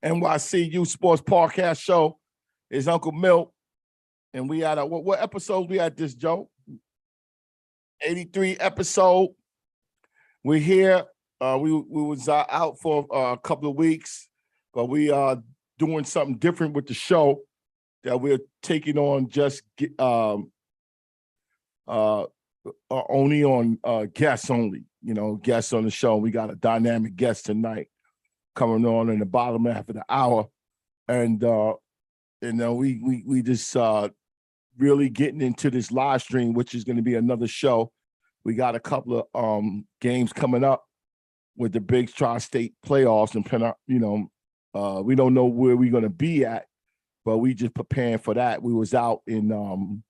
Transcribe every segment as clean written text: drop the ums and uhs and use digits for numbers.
NYC Sports Podcast Show. It's Uncle Milt, and we had what episode we at this, Joe? 83 episode. We're here. We was out for a couple of weeks, but we are doing something different with the show that we're taking on just only on guests only. Guests on the show. We got a dynamic guest tonight coming on in the bottom half of the hour, and we just really getting into this live stream, which is going to be another show. We got a couple of games coming up with the big tri-state playoffs, and we don't know where we're going to be at, but we just preparing for that. We was out in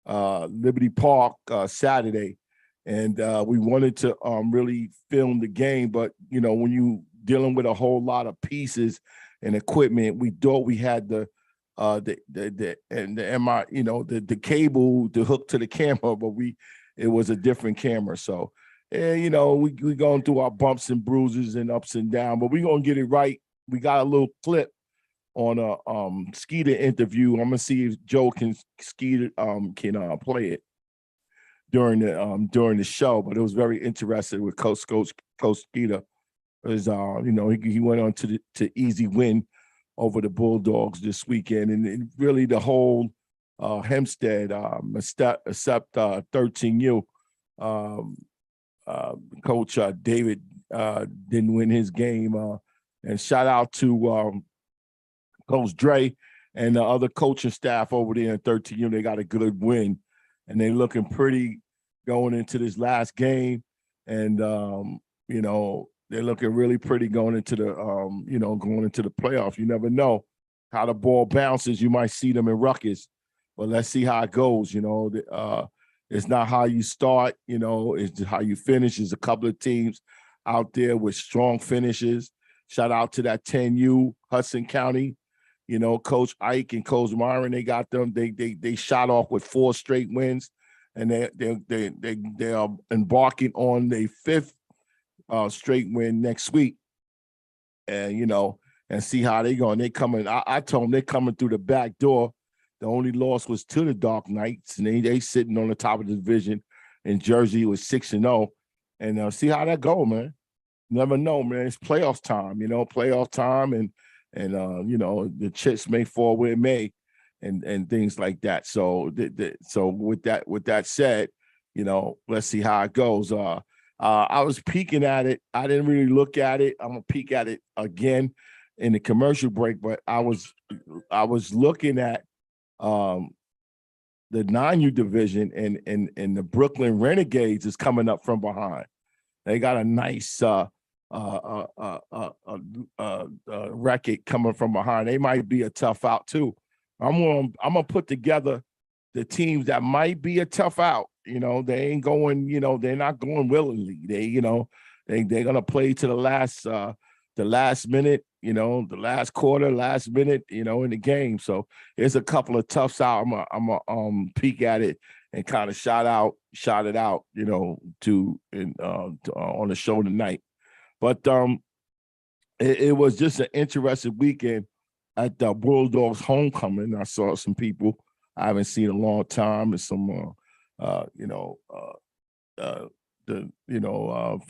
Liberty Park Saturday, and we wanted to really film the game, but when you dealing with a whole lot of pieces and equipment, we thought we had the cable to hook to the camera, but it was a different camera. So we going through our bumps and bruises and ups and downs, but we gonna get it right. We got a little clip on a Skeeter interview. I'm gonna see if Joe can play it during the show. But it was very interesting with Coach Skeeter. Is he went on to easy win over the Bulldogs this weekend, and really the whole Hempstead except 13U coach David didn't win his game, and shout out to Coach Dre and the other coaching staff over there in 13U. They got a good win, and they looking pretty going into this last game, and they're looking really pretty going into the playoffs. You never know how the ball bounces. You might see them in ruckus, but let's see how it goes. It's not how you start, it's how you finish. There's a couple of teams out there with strong finishes. Shout out to that 10U, Hudson County, Coach Ike and Coach Myron. They got them. They shot off with 4 straight wins, and they are embarking on their 5th straight win next week, and and see how they going. They coming. I told them they coming through the back door. The only loss was to the Dark Knights, and they sitting on the top of the division in Jersey with 6-0, and see how that go, man. Never know, man. It's playoff time, playoff time, and the chips may fall where it may, and things like that. So so with that said, let's see how it goes. I was peeking at it. I didn't really look at it. I'm gonna peek at it again in the commercial break, but I was looking at the 9U division, and the Brooklyn Renegades is coming up from behind. They got a nice record coming from behind. They might be a tough out too. I'm gonna put together the teams that might be a tough out. They ain't going, they're not going willingly. They're gonna play to the last minute, the last quarter, last minute, in the game. So there's a couple of toughs out. I'm a peek at it and kind of shot it out, on the show tonight. But it was just an interesting weekend at the Bulldogs homecoming. I saw some people I haven't seen in a long time, and some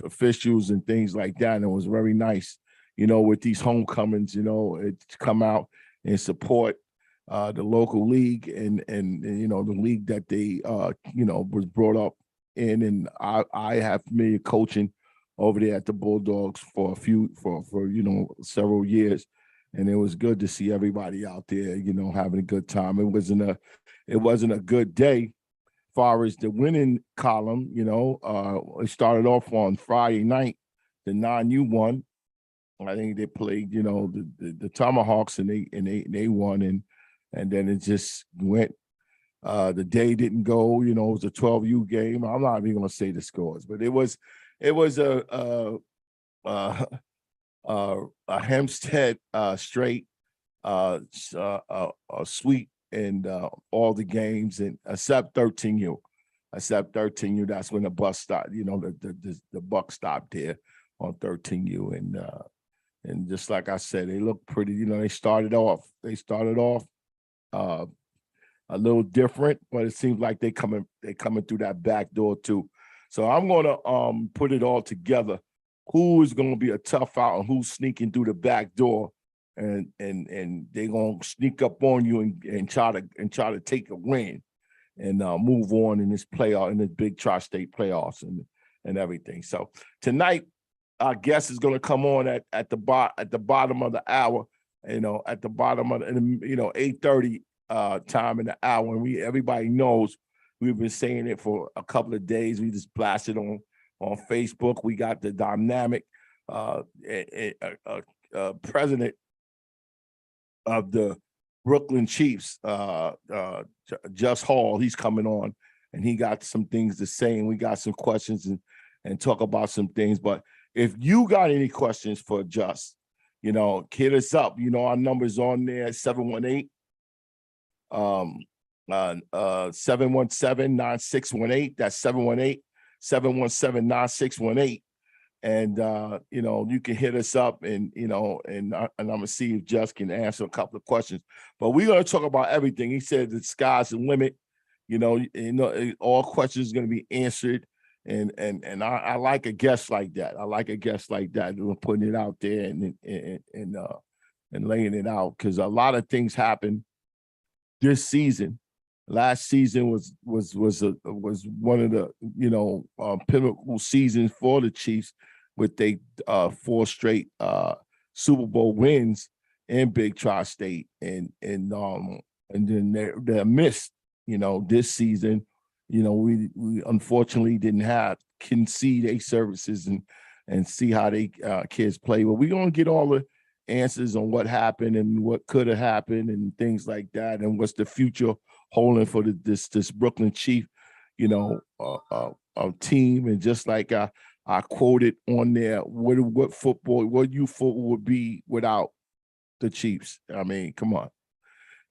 officials and things like that. And it was very nice, with these homecomings, to come out and support the local league and the league that they was brought up in. And I have familiar coaching over there at the Bulldogs for several years, and it was good to see everybody out there, having a good time. It wasn't a good day as far as the winning column. It started off on Friday night. The 9U won. I think they played, the Tomahawks, and they won, and then it just went. The day didn't go. It was a 12U game. I'm not even going to say the scores, but it was a Hempstead straight sweep in all the games, and except 13U. That's when the bus stopped. The buck stopped there on 13U, And just like I said, they look pretty. You know, they started off uh, a little different, but it seems like they coming through that back door too. So I'm gonna put it all together. Who is gonna be a tough out and who's sneaking through the back door, and they're gonna sneak up on you and try to take a win and move on in this playoff, in this big tri-state playoffs and everything. So tonight, our guest is going to come on at the bottom of the hour, you know, at the bottom of the, you know, 8:30 time in the hour. And everybody knows we've been saying it for a couple of days. We just blasted on Facebook. We got the dynamic president of the Brooklyn Chiefs, Just Hall. He's coming on, and he got some things to say, and we got some questions and talk about some things. But if you got any questions for Just, you know, hit us up. You know, our number's on there, 718 717-9618. That's 718-717-9618. And you know, you can hit us up, and you know, and I'm gonna see if Just can answer a couple of questions. But we're gonna talk about everything. He said the sky's the limit. You know, all questions are gonna be answered. And I like a guest like that. I like a guest like that. We're putting it out there and laying it out, because a lot of things happen this season. Last season was one of the, you know, pinnacle seasons for the Chiefs, with they 4 straight Super Bowl wins in Big Tri-State, and then they're missed. You know, this season, you know, we unfortunately couldn't see their services and see how they kids play. But we're gonna get all the answers on what happened and what could have happened and things like that, and what's the future holding for this Brooklyn Chief, you know, team. And just like I quoted on there, what football would be without the Chiefs? I mean, come on,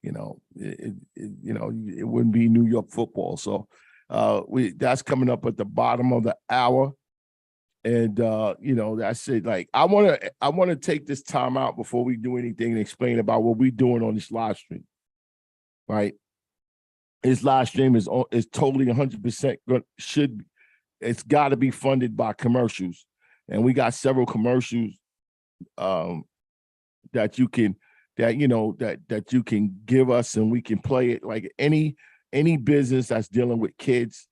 you know, it wouldn't be New York football. So that's coming up at the bottom of the hour. And you know, that's it. Like, I want to take this time out before we do anything and explain about what we're doing on this live stream. Right? His live stream is totally 100% it's got to be funded by commercials, and we got several commercials that you can give us, and we can play it. Like any business that's dealing with kids,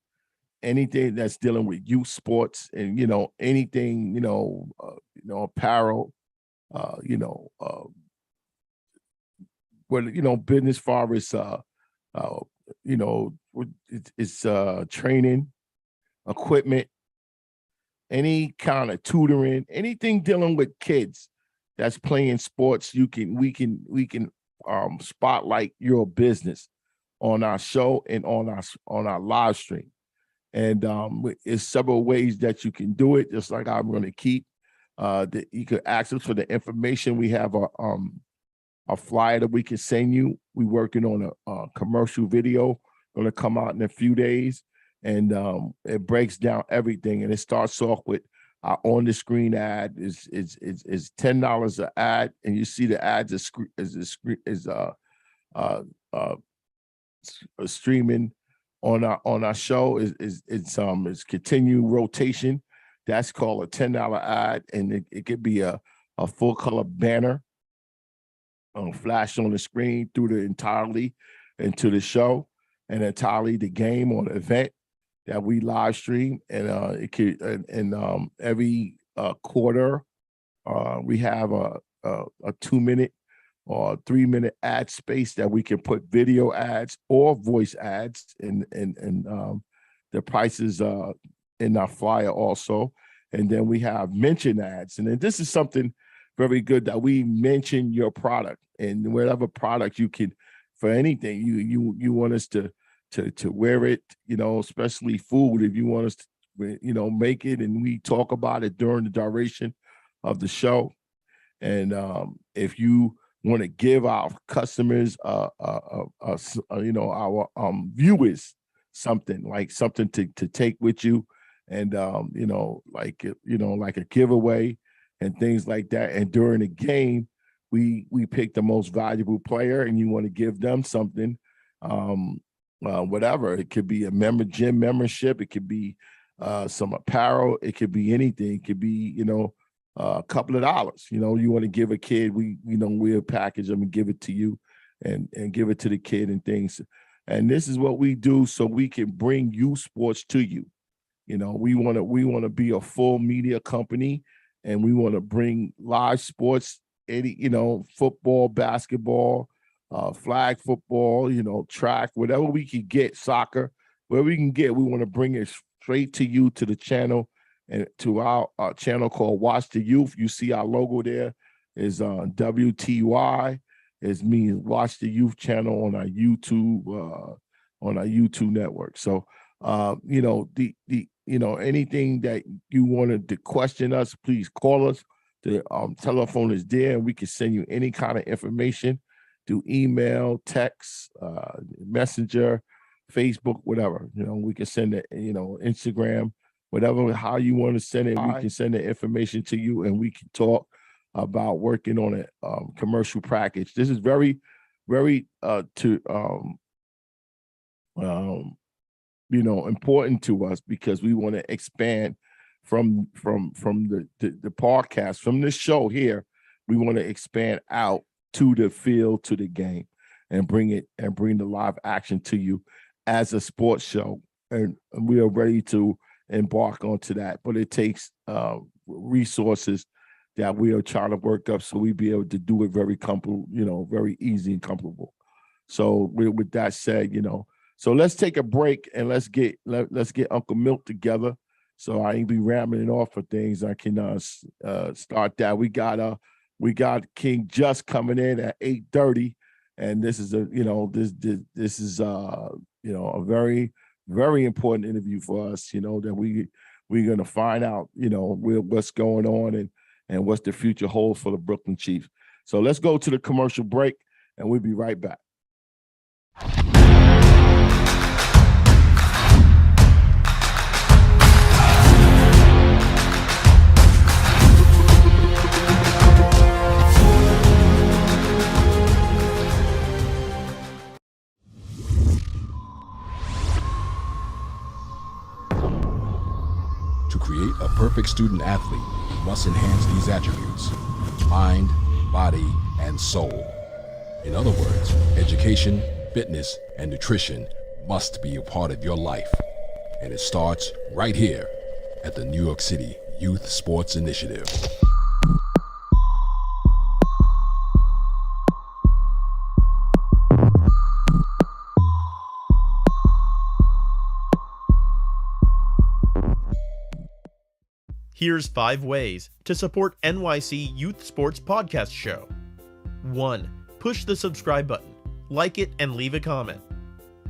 anything that's dealing with youth sports, and you know, anything, apparel, business far as it's training, equipment, any kind of tutoring, anything dealing with kids that's playing sports. We can spotlight your business on our show and on our live stream. And it's several ways that you can do it, just like I'm going to keep. That you could access for the information. We have a flyer that we can send you. We're working on a commercial video going to come out in a few days, and it breaks down everything. And it starts off with our on the screen ad is $10 an ad, and you see the ads is streaming on our show. It's continued rotation. That's called a $10 ad, and it could be a full color banner flash on the screen through the entirely into the show, and entirely the game or the event that we live stream. And it could every quarter we have a 2-minute or 3-minute ad space that we can put video ads or voice ads, and the prices in our flyer also. And then we have mention ads, and then this is something very good, that we mention your product, and whatever product you can, for anything you want us to wear it, especially food, if you want us to make it, and we talk about it during the duration of the show. And if you want to give our customers our viewers something to take with you, and like a giveaway, and things like that. And during the game, we pick the most valuable player, and you want to give them something, whatever. It could be a gym membership. It could be some apparel. It could be anything. It could be, a couple of dollars. You want to give a kid, we'll package them and give it to you, and give it to the kid and things. And this is what we do so we can bring youth sports to you. We want to be a full media company, and we want to bring live sports, football, basketball, flag football, track, whatever we can get, soccer, whatever we can get, we want to bring it straight to you, to the channel, and to our channel called Watch the Youth. You see our logo there is WTY. It means Watch the Youth channel on our YouTube network. So anything that you wanted to question us, please call us. The telephone is there, and we can send you any kind of information through email, text, messenger, Facebook, whatever. We can send it, Instagram, whatever, how you want to send it. We can send the information to you, and we can talk about working on a commercial package. This is very, very important to us, because we want to expand from the podcast, from this show here. We want to expand out to the field, to the game, and bring the live action to you as a sports show. And we are ready to embark onto that, but it takes resources that we are trying to work up, so we be able to do it very comfortable, very easy and comfortable. So with that said, so let's take a break, and let's get Uncle Milk together, so I ain't be rambling off for things. I can start that. We got King Just coming in at 8:30, and this is a very, very important interview for us. That we're gonna find out what's going on and what's the future holds for the Brooklyn Chiefs. So let's go to the commercial break, and we'll be right back. To create a perfect student athlete, you must enhance these attributes: mind, body, and soul. In other words, education, fitness, and nutrition must be a part of your life. And it starts right here at the New York City Youth Sports Initiative. Here's 5 ways to support NYC Youth Sports Podcast Show. 1. Push the subscribe button, like it, and leave a comment.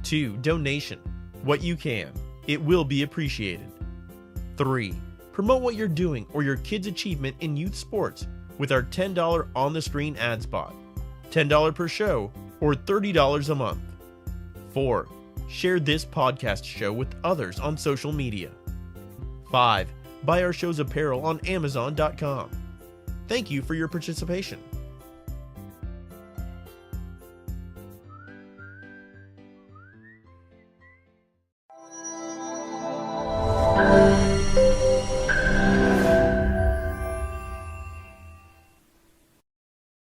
2. Donation. What you can. It will be appreciated. 3. Promote what you're doing or your kid's achievement in youth sports with our $10 on-the-screen ad spot. $10 per show, or $30 a month. 4. Share this podcast show with others on social media. 5. Buy our show's apparel on Amazon.com. Thank you for your participation.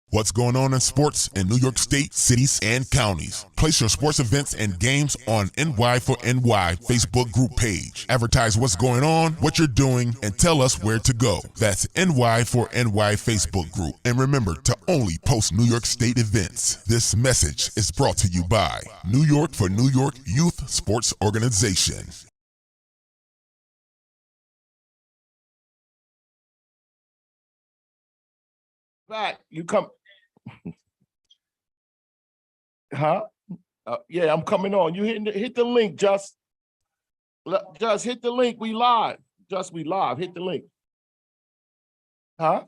What's going on in sports in New York State, cities, and counties? Place your sports events and games on NY4NY Facebook group page. Advertise what's going on, what you're doing, and tell us where to go. That's NY4NY Facebook group. And remember to only post New York State events. This message is brought to you by New York for New York Youth Sports Organization. Back, you come. Huh? Yeah, I'm coming on. You hit the link, Just hit the link. We live. We live. Hit the link. Huh?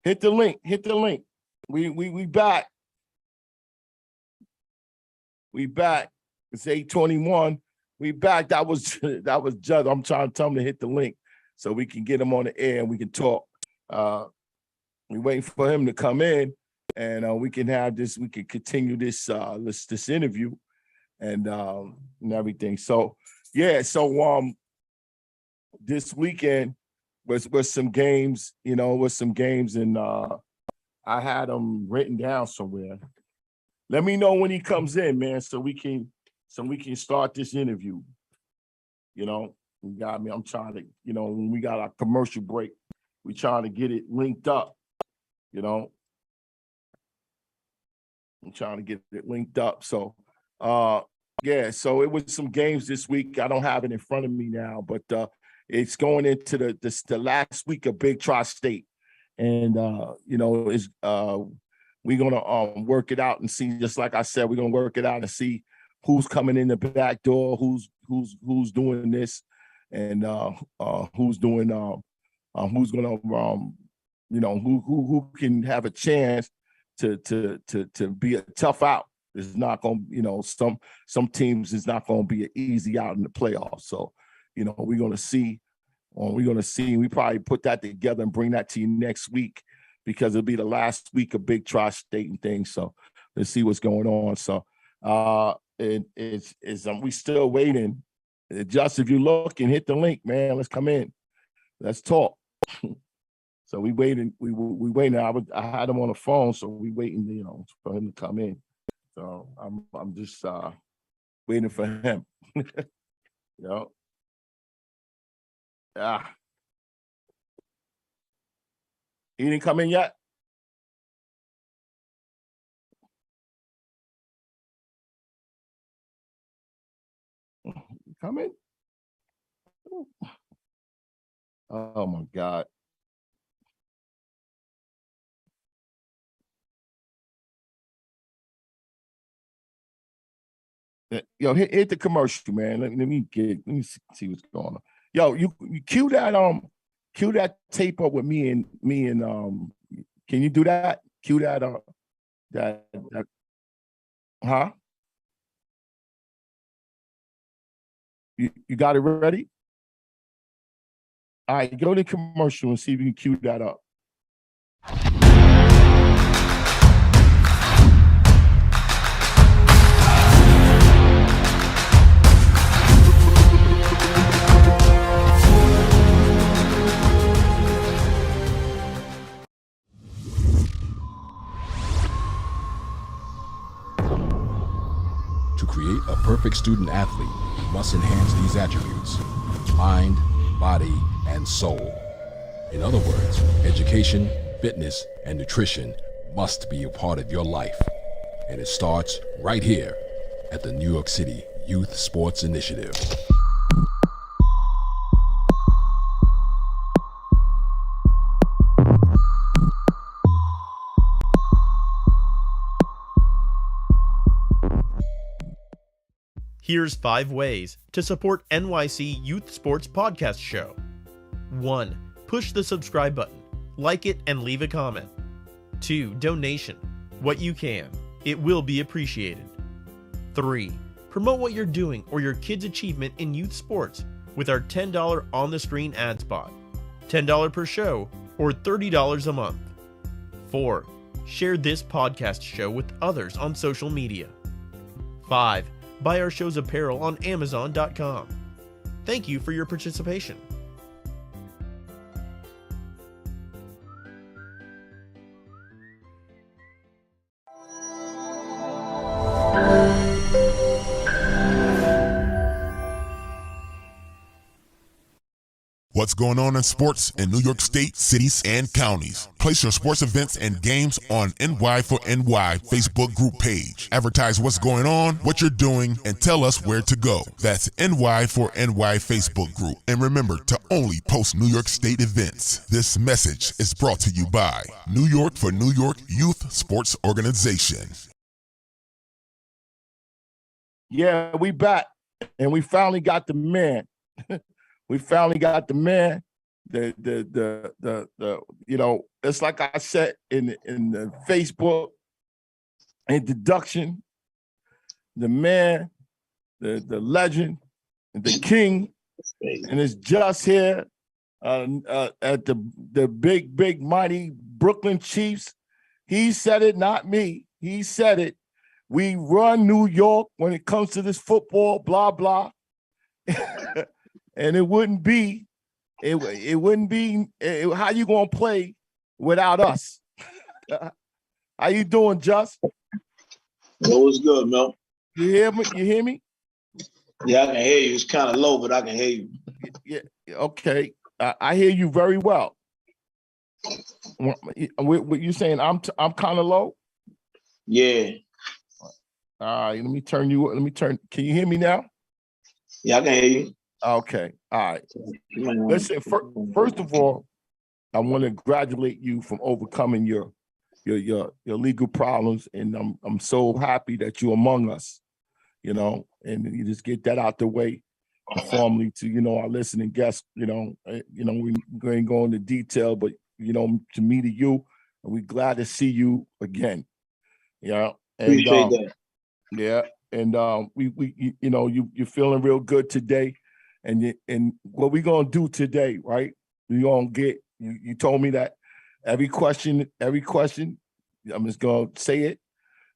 Hit the link. We back. We back. It's 8:21. We back. That was Just. I'm trying to tell him to hit the link. so we can get him on the air and we can talk. We're waiting for him to come in, and we can have this. We can continue this this interview and everything. So yeah, so this weekend was some games, and I had them written down somewhere. Let me know when he comes in, man, so we can start this interview. You got me. I'm trying to, when we got our commercial break, we trying to get it linked up. I'm trying to get it linked up. So, yeah. So it was some games this week. I don't have it in front of me now, but it's going into the last week of Big Tri-State, and it's we're gonna work it out and see. Just like I said, we're gonna work it out and see who's coming in the back door, who's doing this, and who's doing who's gonna who can have a chance to be a tough out. It's not gonna, some teams is not gonna be an easy out in the playoffs. So, we're gonna see. We probably put that together and bring that to you next week, because it'll be the last week of Big Tri-State and things. So let's see what's going on. So we still waiting. Just if you look and hit the link, man, let's come in. Let's talk. So we waiting. We waiting. I had him on the phone, so we waiting, for him to come in. So I'm just waiting for him. He didn't come in yet? Come in? Oh my God. Yo, hit the commercial, man. Let me see what's going on. Yo, you cue that tape up with me and can you do that? Cue that that huh? You got it ready? All right, go to commercial and see if you can cue that up. To create a perfect student athlete, you must enhance these attributes: mind, body, and soul. In other words, education, fitness, and nutrition must be a part of your life. And it starts right here at the New York City Youth Sports Initiative. Here's 5 ways to support NYC Youth Sports Podcast Show. 1. Push the subscribe button, like it, and leave a comment. 2. Donation. What you can. It will be appreciated. 3. Promote what you're doing or your kid's achievement in youth sports with our $10 on-the-screen ad spot. $10 per show or $30 a month. 4. Share this podcast show with others on social media. 5. Buy our show's apparel on Amazon.com. Thank you for your participation. What's going on in sports in New York State, cities, and counties? Place your sports events and games on NY4NY Facebook group page. Advertise what's going on, what you're doing, and tell us where to go. That's NY4NY Facebook group. And remember to only post New York State events. This message is brought to you by New York for New York Youth Sports Organization. Yeah, we back, and we finally got the man. We finally got the man. It's like I said in the Facebook introduction, the man, the legend, the king, and it's just here. at the big mighty Brooklyn Chiefs. He said it, not me. He said it. We run New York when it comes to this football, blah blah. And it wouldn't be how you gonna play without us? How you doing, Just? What's good, Mel? You hear me? You hear me? Yeah, I can hear you. It's kind of low, but I can hear you. Yeah. Okay. I hear you very well. What you saying? I'm kind of low. Yeah. All right. Let me turn you. Can you hear me now? Yeah, I can hear you. Okay. All right. Listen. First of all, I want to congratulate you from overcoming your legal problems, and I'm so happy that you're among us. You know, and you just get that out the way formally to our listening guests. We ain't go into detail, but to me, to you, and we're glad to see you again. Yeah, and Appreciate that. yeah, and you're feeling real good today, and what we gonna do today, right? We gonna get you told me that every question, I'm just gonna say it.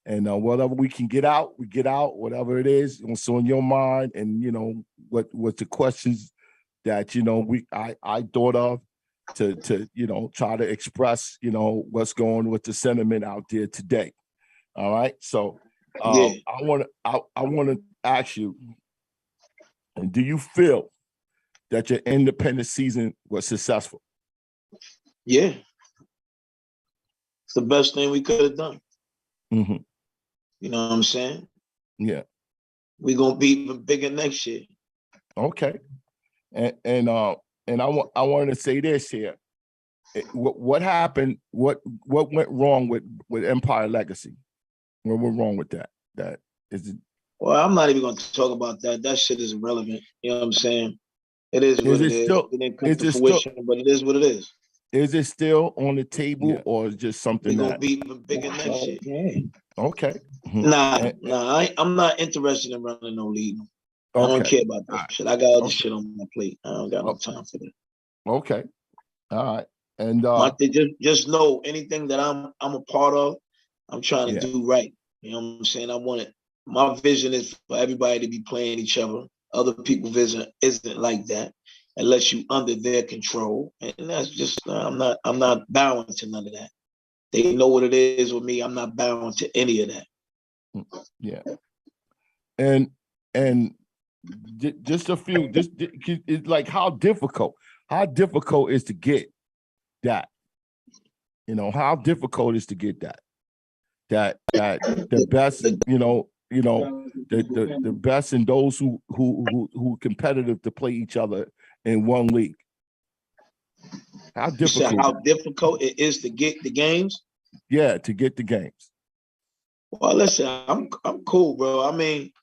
And whatever we can get out, we get out, whatever it is, what's on your mind, and what the questions that I thought of to try to express what's going with the sentiment out there today. All right. So Yeah. I want to ask you, do you feel that your independent season was successful? Yeah. It's the best thing we could have done. Mm-hmm. You know what I'm saying? Yeah. We're gonna be even bigger next year. Okay. And I wanted to say this here. What happened? What went wrong with Empire Legacy? What went wrong with that? That is it. Well, I'm not even gonna talk about that. That shit is irrelevant. You know what I'm saying? It is what it is. Still, It didn't come to fruition, but it is what it is. Is it still on the table, or is it just something we're gonna be even bigger next year? Okay. Nah, I'm not interested in running no league. I don't care about that shit. I got other shit on my plate. I don't got no time for that. Okay. All right. And just know anything that I'm a part of, I'm trying to do right. You know what I'm saying? My vision is for everybody to be playing each other. Other people's vision isn't like that unless you under their control. And that's just I'm not bowing to none of that. They know what it is with me. I'm not bowing to any of that. Yeah. And just a few, it's like how difficult is to get that? How difficult is to get that the best, the best and those who competitive to play each other in one league. How difficult? How difficult it is to get the games? Yeah, to get the games. Well, listen, I'm cool, bro. I mean,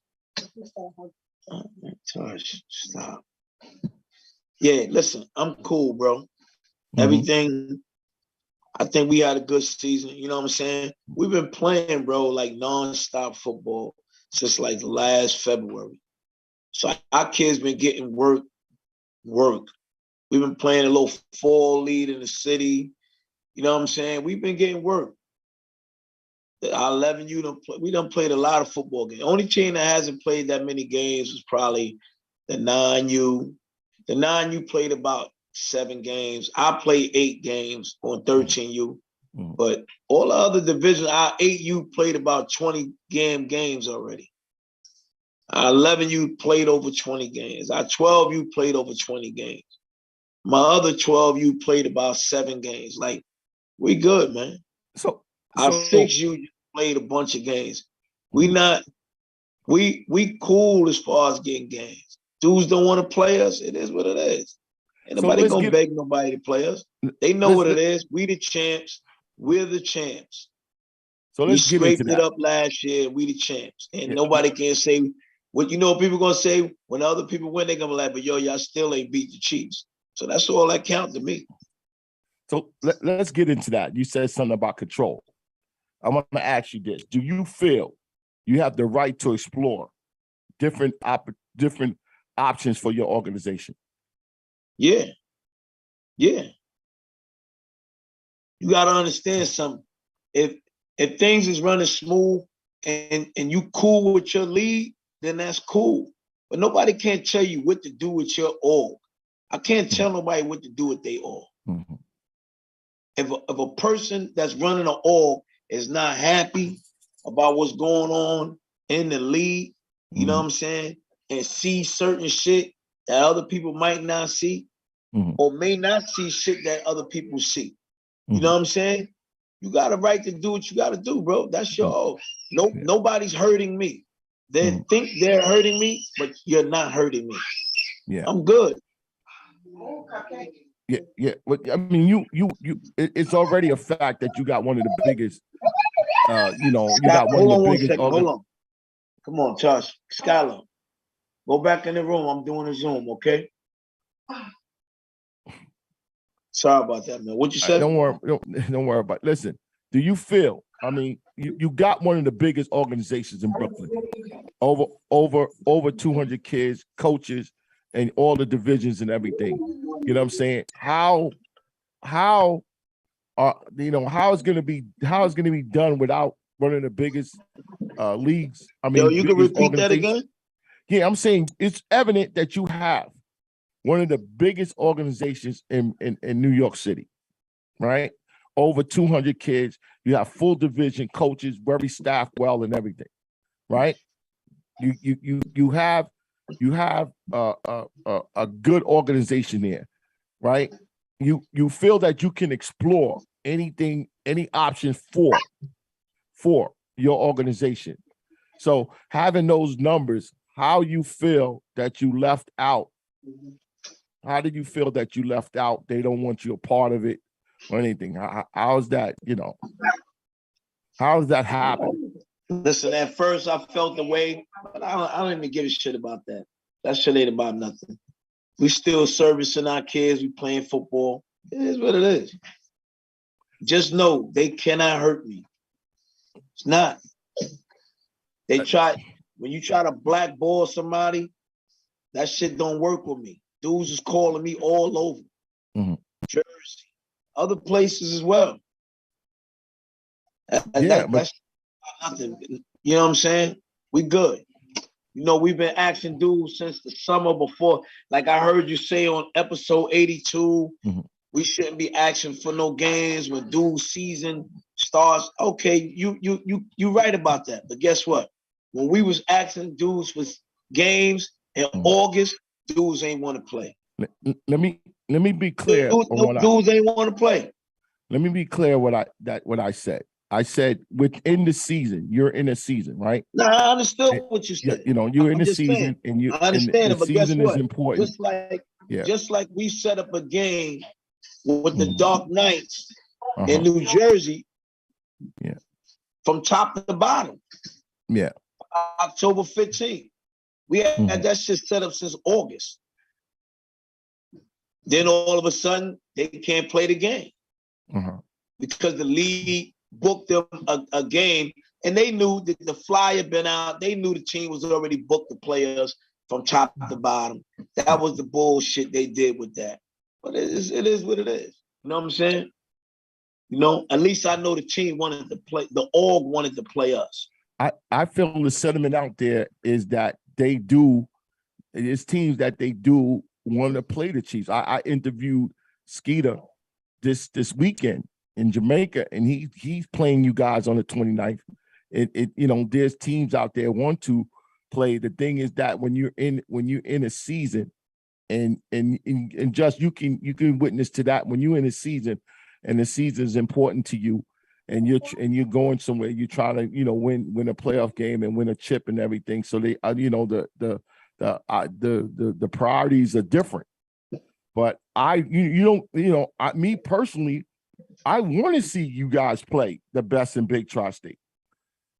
stop. Yeah, listen, I'm cool, bro. Mm-hmm. Everything. I think we had a good season. You know what I'm saying? We've been playing, bro, like nonstop football since like last February. So our kids been getting work. We've been playing a little fall league in the city. You know what I'm saying? We've been getting work. Our 11U, we done played a lot of football games. Only team that hasn't played that many games was probably the 9U. The 9U played about 7 games. I played 8 games on 13U. But all the other divisions, our 8U played about 20 games already. Our 11U played over 20 games. Our 12U played over 20 games. My other 12U played about 7 games. Like, we good, man. So our 6U played a bunch of games. We cool as far as getting games. Dudes don't want to play us. It is what it is. Ain't nobody gonna beg nobody to play us. They know what it is. We the champs. We're the champs. So let's we scraped it up last year. We the champs. And nobody can say what people gonna say when other people win, they're gonna be like, but y'all still ain't beat the Chiefs. So that's all that counts to me. So let's get into that. You said something about control. I want to ask you this. Do you feel you have the right to explore different options for your organization? Yeah. Yeah. You got to understand something. If things is running smooth and you cool with your league, then that's cool. But nobody can't tell you what to do with your org. I can't tell nobody what to do with their org. Mm-hmm. If a person that's running an org is not happy about what's going on in the league, you know what I'm saying, and see certain shit that other people might not see, or may not see shit that other people see. You know what I'm saying? You got a right to do what you got to do, bro. That's your org. Nobody's hurting me. They think they're hurting me, but you're not hurting me. Yeah, I'm good. Yeah. But I mean, it's already a fact that you got one of the biggest. You got one of the biggest. Hold on. Come on, Josh. Skylar, go back in the room. I'm doing a Zoom, okay? Sorry about that, man. What you said? Don't worry about it. Listen, do you feel? I mean, you got one of the biggest organizations in Brooklyn. Over 200 kids, coaches, and all the divisions and everything. You know what I'm saying? How it's gonna be done without one of the biggest leagues? I mean, you can repeat that again? Yeah, I'm saying it's evident that you have one of the biggest organizations in New York City, right? Over 200 kids. You have full division coaches, very staffed well and everything, right? You have a good organization there, right? You feel that you can explore anything, any option for your organization. So having those numbers, how you feel that you left out? How did you feel that you left out? They don't want you a part of it or anything. How's that? How does that happen? Listen, at first I felt the way, but I don't even give a shit about that. That shit ain't about nothing. We still servicing our kids. We playing football. It is what it is. Just know they cannot hurt me. It's not. When you try to blackball somebody, that shit don't work with me. Dudes is calling me all over. Jersey, other places as well. That's nothing. You know what I'm saying? We good. We've been asking dudes since the summer before. Like I heard you say on episode 82, we shouldn't be asking for no games when dudes' season starts. Okay, you right about that. But guess what? When we was asking dudes for games in August, dudes ain't want to play. Let me be clear. Dudes ain't want to play. Let me be clear what I said. I said within the season, you're in a season, right? No, I understood what you said. You're in the season, and I understand it, but season guess what? is important. Just like we set up a game with the Dark Knights in New Jersey, from top to bottom. Yeah. October 15th. We had that shit set up since August. Then all of a sudden, they can't play the game because the league booked them a game, and they knew that the flyer been out. They knew the team was already booked the players from top to bottom. That was the bullshit they did with that. But it is what it is. You know what I'm saying? At least I know the team wanted to play. The org wanted to play us. I feel the sentiment out there is that it's teams that they do want to play the Chiefs. I interviewed Skeeter this weekend in Jamaica, and he's playing you guys on the 29th. There's teams out there want to play. The thing is that when you're in a season, and just you can witness to that when you're in a season, and the season is important to you, and you're going somewhere, you try to win a playoff game and win a chip and everything. So they the priorities are different. But me personally, I want to see you guys play the best in Big Tri-State.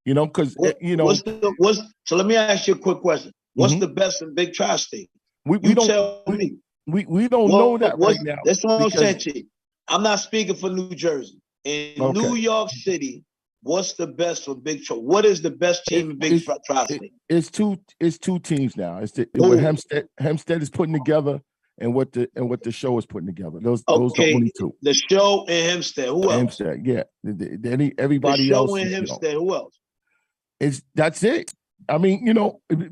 Because so let me ask you a quick question. What's the best in Big Tri-State? We don't know that right now. That's what I'm saying to you. I'm not speaking for New Jersey. In New York City, what's the best for Big Tri? What is the best team in Big Tri-State? It's two teams now. It's what Hempstead is putting together, and what the show is putting together. Those are the only two. The show in Hempstead. Who else? Hempstead, yeah. Everybody the show else. in Hempstead. Who else? That's it. I mean,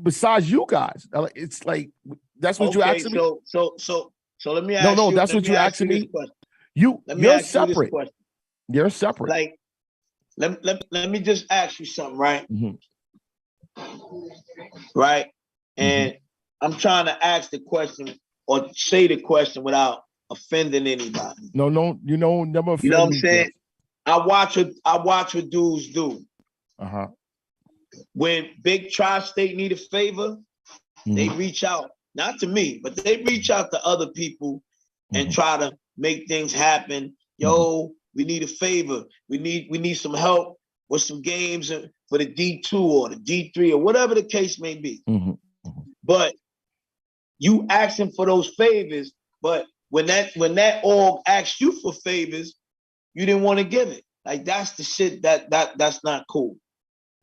besides you guys, it's like that's what you asking me. So let me ask you. No, that's what you asking me. You're separate. You're separate. Like, let me just ask you something, right? Right, and I'm trying to ask the question or say the question without offending anybody. No, never offend You know what I'm me, saying? Jeff. I watch what dudes do. When Big Tri-State need a favor, they reach out, not to me, but they reach out to other people and try to make things happen. Yo, we need a favor. We need some help with some games for the D2 or the D3 or whatever the case may be. But you asking for those favors, but when that org asks you for favors, you didn't want to give it. Like, that's the shit that's not cool.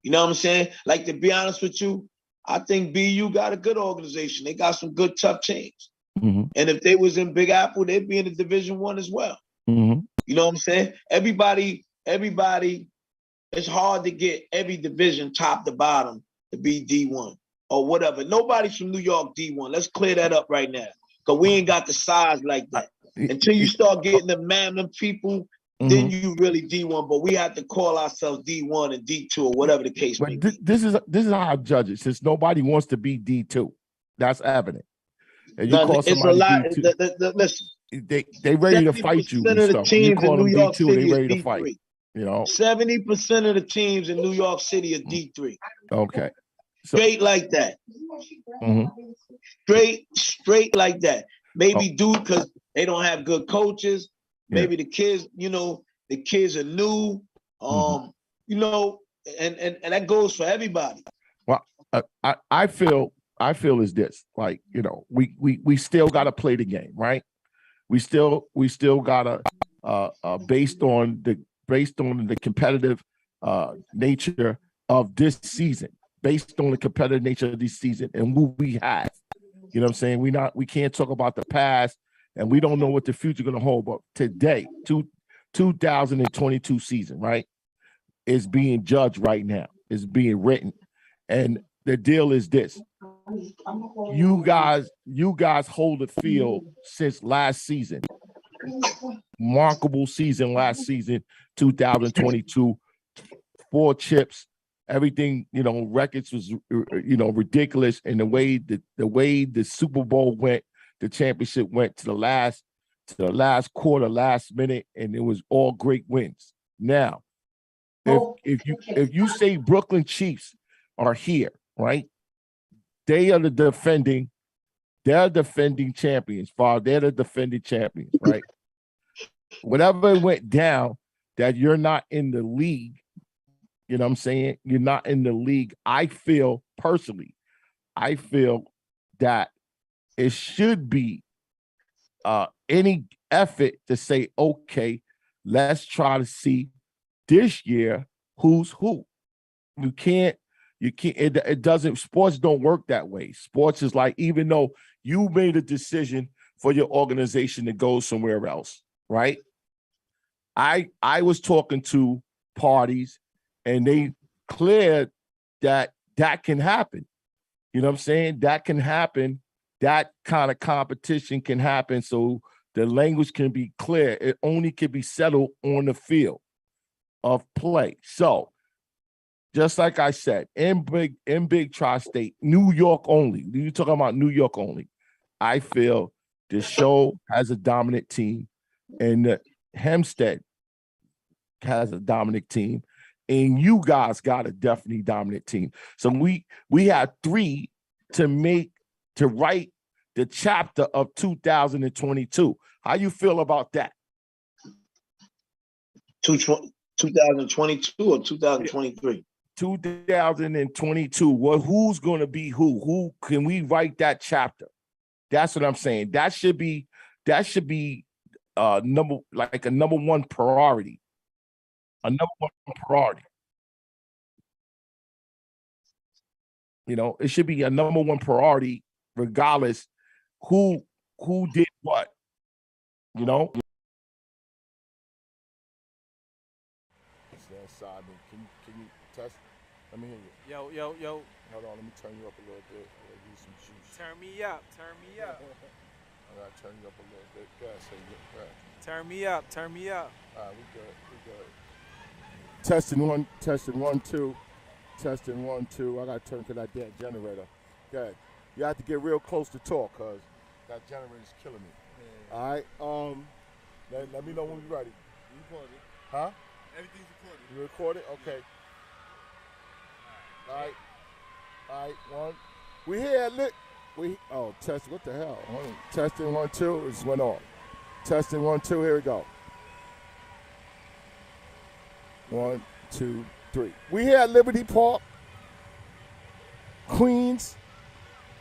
You know what I'm saying? Like, to be honest with you, I think BU got a good organization. They got some good tough teams. And if they was in Big Apple, they'd be in the Division I as well. You know what I'm saying? Everybody, it's hard to get every division top to bottom to be D1 or whatever. Nobody's from New York D1. Let's clear that up right now, because we ain't got the size like that. Until you start getting the mammoth people, then you really D1. But we have to call ourselves D1 and D2 or whatever the case may be. This is how I judge it. Since nobody wants to be D2, that's evident. And you call somebody D2, listen, they ready to fight you and stuff. You call them D2, they ready to fight. 70% of the teams in New York City are D3. Okay. Straight like that. Straight like that. Maybe because they don't have good coaches. Maybe the kids, the kids are new. And that goes for everybody. Well, I feel is this, like, we still got to play the game, right? We still got to based on the competitive nature of this season, based on the competitive nature of this season and who we have. You know what I'm saying? We can't talk about the past, and we don't know what the future going to hold. But today, 2022 season, right, is being judged right now. Is being written, and the deal is this: you guys hold the field since last season. Remarkable season last season, 2022. 4 chips, everything, records was ridiculous, and the way the Super Bowl went, the championship went to the last quarter, last minute, and it was all great wins. Now, if you say Brooklyn Chiefs are here, right? They're the defending champions, They're the defending champions, right? Whatever went down, that you're not in the league, you know what I'm saying? You're not in the league. I feel that it should be any effort to say, okay, let's try to see this year who's who. It doesn't, sports don't work that way. Sports is like, even though you made a decision for your organization to go somewhere else, right? I was talking to parties, and they cleared that can happen. You know what I'm saying? That can happen. That kind of competition can happen. So the language can be clear. It only can be settled on the field of play. So just like I said, in big tri-state, New York only. You're talking about New York only. I feel the show has a dominant team, and Hempstead has a dominant team, and you guys got a definitely dominant team. So we have 3 to write the chapter of 2022. How you feel about that? 2022 or 2023? 2022. Well, who's going to be who? Who can we write that chapter? That's what I'm saying. That should be number one priority. A number one priority. It should be a number one priority, regardless who who did what, you know? Can you test? Let me hear you. Yo. Hold on, let me turn you up a little bit. Use some juice. Turn me up. I gotta turn you up a little bit. Go ahead, say it. Go ahead. Turn me up. All right, we good. Testing 1, 2. Testing 1, 2. I gotta turn to that damn generator. Go ahead. You have to get real close to talk, cause that generator's killing me. Yeah. All right. Let me know when you're ready. Recorded. Huh? Everything's recorded. You recorded? Okay. All right. One. We here. Test. What the hell? Testing 1, 2. It just went off. Testing 1, 2. Here we go. 1, 2, 3. We here at Liberty Park, Queens,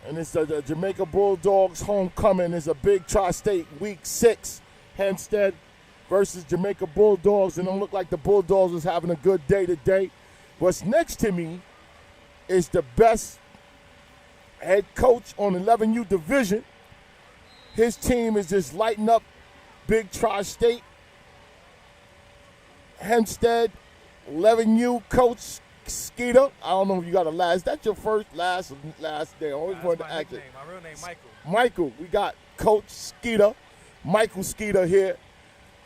and it's the Jamaica Bulldogs homecoming. It's a big tri-state week 6. Hempstead versus Jamaica Bulldogs. It don't look like the Bulldogs is having a good day today. What's next to me is the best head coach on 11U division. His team is just lighting up big tri-state. Hempstead, 11U coach Skeeter. I don't know if you got a last. Is that your last day? I always wanted to ask it. My real name, Michael. Michael, we got Coach Skeeter, Michael Skeeter here.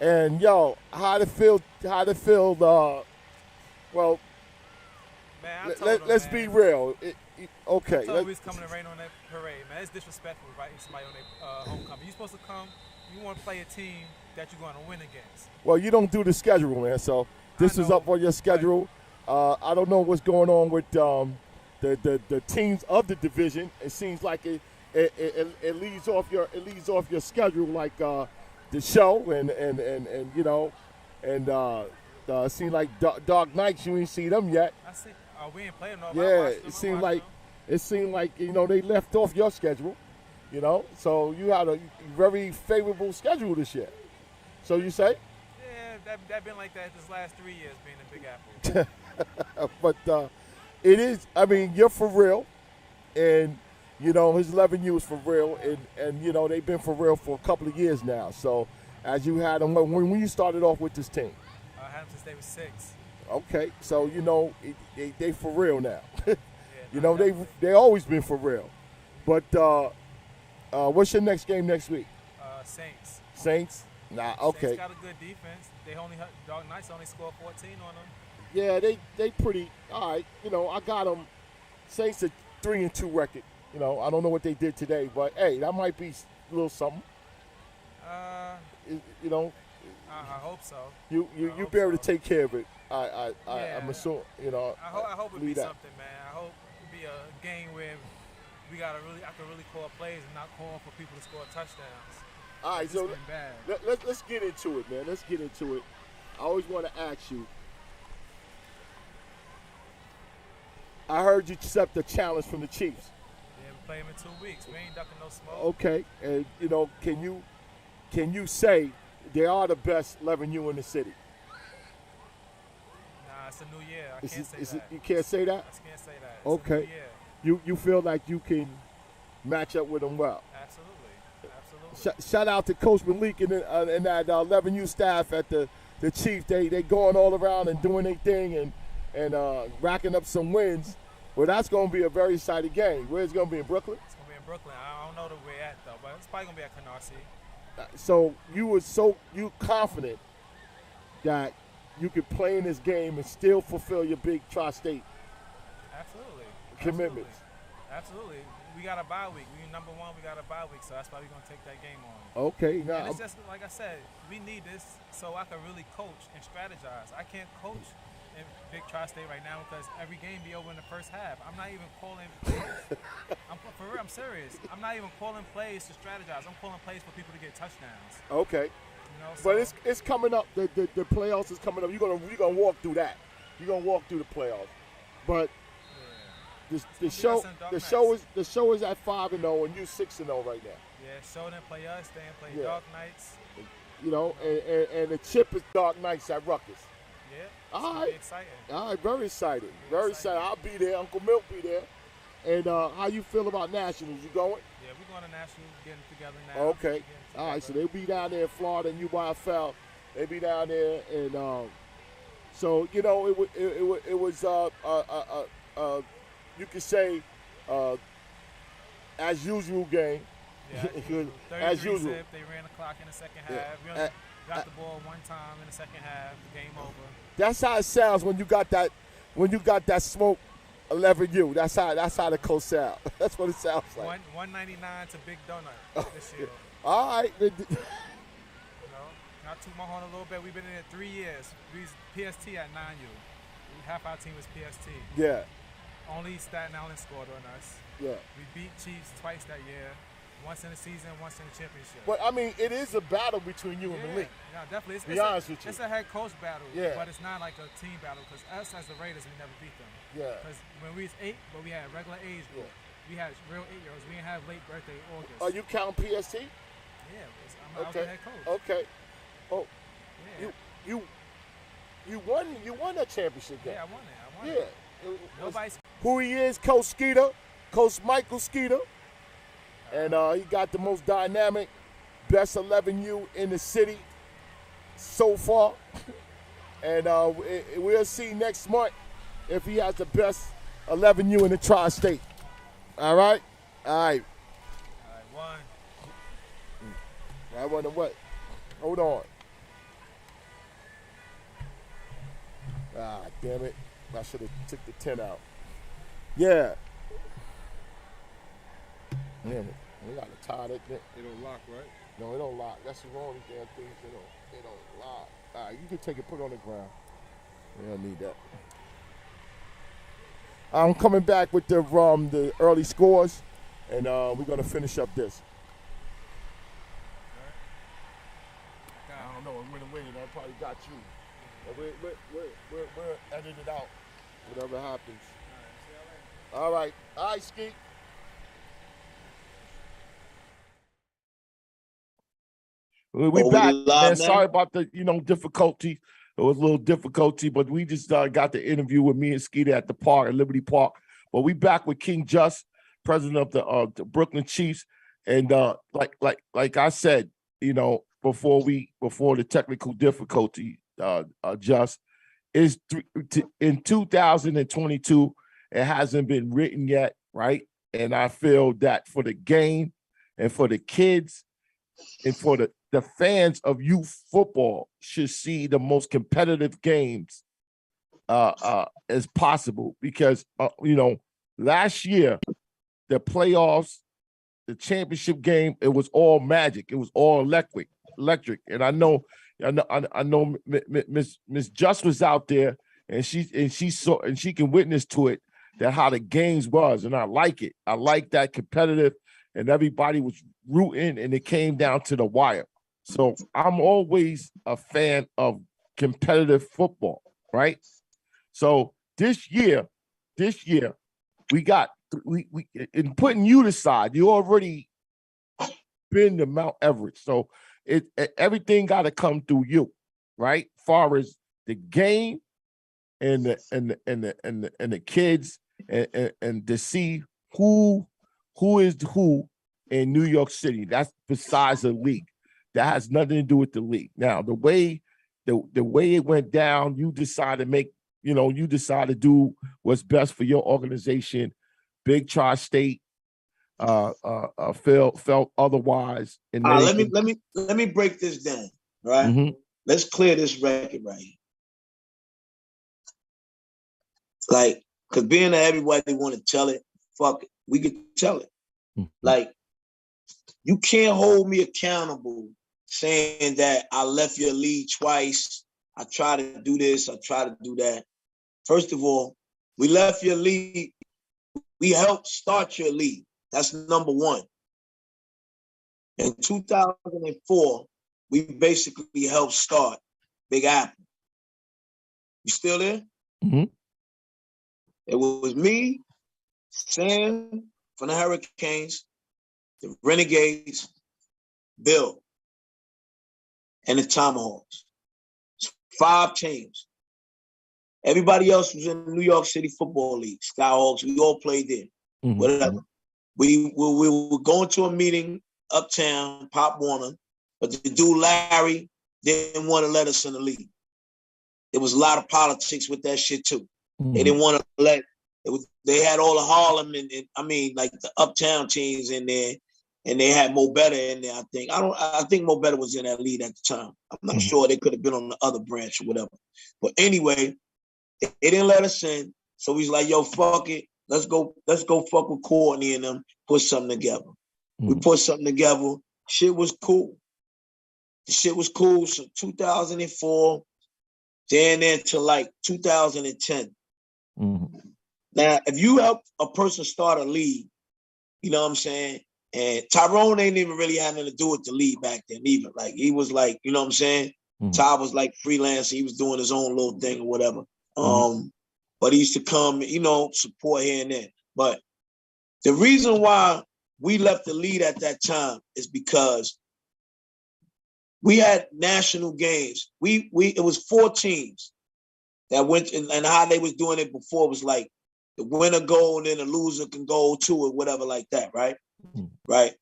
And yo, how to feel? Well, Man, let's be real. Okay. I told him coming to rain on that parade, man. It's disrespectful inviting somebody on their homecoming. You're supposed to come. You want to play a team that you're going to win against. Well, you don't do the schedule, man. So this is up on your schedule. I don't know what's going on with the teams of the division. It seems like it leads off your schedule, like the show and you know, and it seems like Dark Knights. You ain't see them yet. I see. We ain't playing no. Yeah, it seemed like you know they left off your schedule. You know, so you had a very favorable schedule this year. So you say? Yeah, that been like that this last 3 years being in Big Apple. But it is. I mean, you're for real, and you know his 11U is for real, and you know they've been for real for a couple of years now. So as you had them when you started off with this team. I had them since they were 6. Okay, so you know they for real now. You know they always been for real. But what's your next game next week? Saints. Saints? Nah, okay. Saints got a good defense. Dark Knights only scored 14 on them. Yeah, they pretty all right. You know, I got them. Saints a 3-2 record. You know, I don't know what they did today, but hey, that might be a little something. You know. I hope so. You be able to take care of it. I'm assuming. You know. I hope it be something, man. I hope it be a game where I can really call plays and not call for people to score touchdowns. All right, so let's get into it, man. Let's get into it. I always want to ask you. I heard you accept the challenge from the Chiefs. Yeah, we play them in 2 weeks. We ain't ducking no smoke. Okay, and you know, can you say they are the best 11U in the city? Nah, it's a new year. I can't say that. You can't say that? I can't say that. It's okay. a new year. You feel like you can match up with them well? Absolutely. Shout out to Coach Malik and that 11U staff at the Chief. They going all around and doing their thing and racking up some wins. Well, that's going to be a very exciting game. Where's it going to be, in Brooklyn? It's going to be in Brooklyn. I don't know where we're at, though, but it's probably going to be at Canarsie. So you confident that you could play in this game and still fulfill your big tri-state commitments? Absolutely. We got a bye week. We number 1. We got a bye week, so that's why we're going to take that game on. Okay. Now, it's just like I said, we need this so I can really coach and strategize. I can't coach in big tri-state right now because every game be over in the first half. I'm not even calling plays. For real, I'm serious. I'm not even calling plays to strategize. I'm calling plays for people to get touchdowns. Okay. You know, but it's coming up. The playoffs is coming up. You're gonna walk through that. You're gonna walk through the playoffs. But the show is at 5-0 and you 6-0 right now. Yeah, show them play us. They didn't play Dark Knights. You know, and the chip is Dark Knights at Rutgers. Yeah. All right. Exciting. All right, very excited. Very excited. I'll be there. Uncle Milt be there. And how you feel about nationals? You going? Yeah, we're going to national, getting together now. Okay. All right. So they'll be down there in Florida and UYFL. They be down there, and so it was you could say as usual game. Yeah, as usual. Zip, they ran the clock in the second half. We only got the ball one time in the second half. Game over. That's how it sounds when you got that smoke 11U. That's how the coach sound. That's what it sounds like. 199 to Big Donut this year. All right. Not toot my horn a little bit. We've been in it 3 years. We was PST at 9U. Half our team was PST. Yeah. Only Staten Island scored on us. Yeah. We beat Chiefs twice that year. Once in the season, once in the championship. But I mean, it is a battle between you and Malik. Yeah, definitely. Be honest with you. It's a head coach battle. Yeah. But it's not like a team battle because us as the Raiders, we never beat them. Yeah. Because when we was 8, but we had regular age group. Yeah. We had real 8-year-olds. We didn't have late birthday August. Are you counting PST? Yeah. I was the head coach. Okay. Oh. Yeah. You won that championship game. Yeah, I won it. Nobody's. Who he is, Coach Skeeter, Coach Michael Skeeter. And he got the most dynamic, best 11U in the city so far. And we'll see next month if he has the best 11U in the tri-state. All right? All right. One. I wonder what? Hold on. Ah, damn it. I should have took the 10 out. Yeah. Damn it. We got to tie that thing. It don't lock, right? No, it don't lock. That's the wrong damn thing. It don't lock. All right, you can take it, put it on the ground. We don't need that. I'm coming back with the early scores, and we're going to finish up this. I don't know. I'm going to win it. I probably got you. But we'll edit it out, whatever happens. All right. All right, Skeet. We back, man. Sorry about the difficulty. It was a little difficulty, but we just got the interview with me and Skeeter at the park, at Liberty Park. But we back with King Just, president of the Brooklyn Chiefs, and like I said, before the technical difficulty, Just is in 2022. It hasn't been written yet, right? And I feel that for the game and for the kids and for the fans of youth football should see the most competitive games as possible because last year the playoffs, the championship game, it was all magic, it was all electric, and I know Miss Just was out there and she saw and she can witness to it that how the games was, and I like it. I like that competitive, and everybody was rooting, and it came down to the wire. So I'm always a fan of competitive football, right? So this year, we in putting you to side, you already been to Mount Everest. So everything got to come through you, right? Far as the game and the kids and to see who is who in New York City. That's besides the league. That has nothing to do with the league. Now, the way it went down, you decide to do what's best for your organization. Big Tri-State felt otherwise. And let me break this down. Right? Mm-hmm. Let's clear this record right here. Like, because being that everybody want to tell it, fuck it, we can tell it. Mm-hmm. Like, you can't hold me accountable saying that I left your league twice. I try to do this, I try to do that. First of all, we left your league. We helped start your league. That's number one. In 2004, we basically helped start Big Apple. You still there? Mm-hmm. It was me, Sam from the Hurricanes, the Renegades, Bill, and the Tomahawks. 5 teams. Everybody else was in the New York City Football League, Skyhawks. We all played there. whatever. We were going to a meeting uptown, Pop Warner, but the dude Larry didn't want to let us in the league. There was a lot of politics with that shit too. They didn't want to let. They had all the Harlem and like the uptown teams in there, and they had Mo Better in there. I think Mo Better was in that league at the time. I'm not sure. They could have been on the other branch or whatever. But anyway, they didn't let us in. So he's like, "Yo, fuck it. Let's go fuck with Courtney and them. Put something together." We put something together. Shit was cool. The shit was cool. So 2004, then into like 2010. Now, if you help a person start a league, you know what I'm saying? And Tyrone ain't even really had nothing to do with the league back then either. Like, he was like, you know what I'm saying? Ty was like freelance. He was doing his own little thing or whatever. But he used to come, you know, support here and there. But the reason why we left the lead at that time is because we had national games. It was 4 teams that went, and how they was doing it before was like the winner go and then the loser can go to it, whatever like that, right? Right.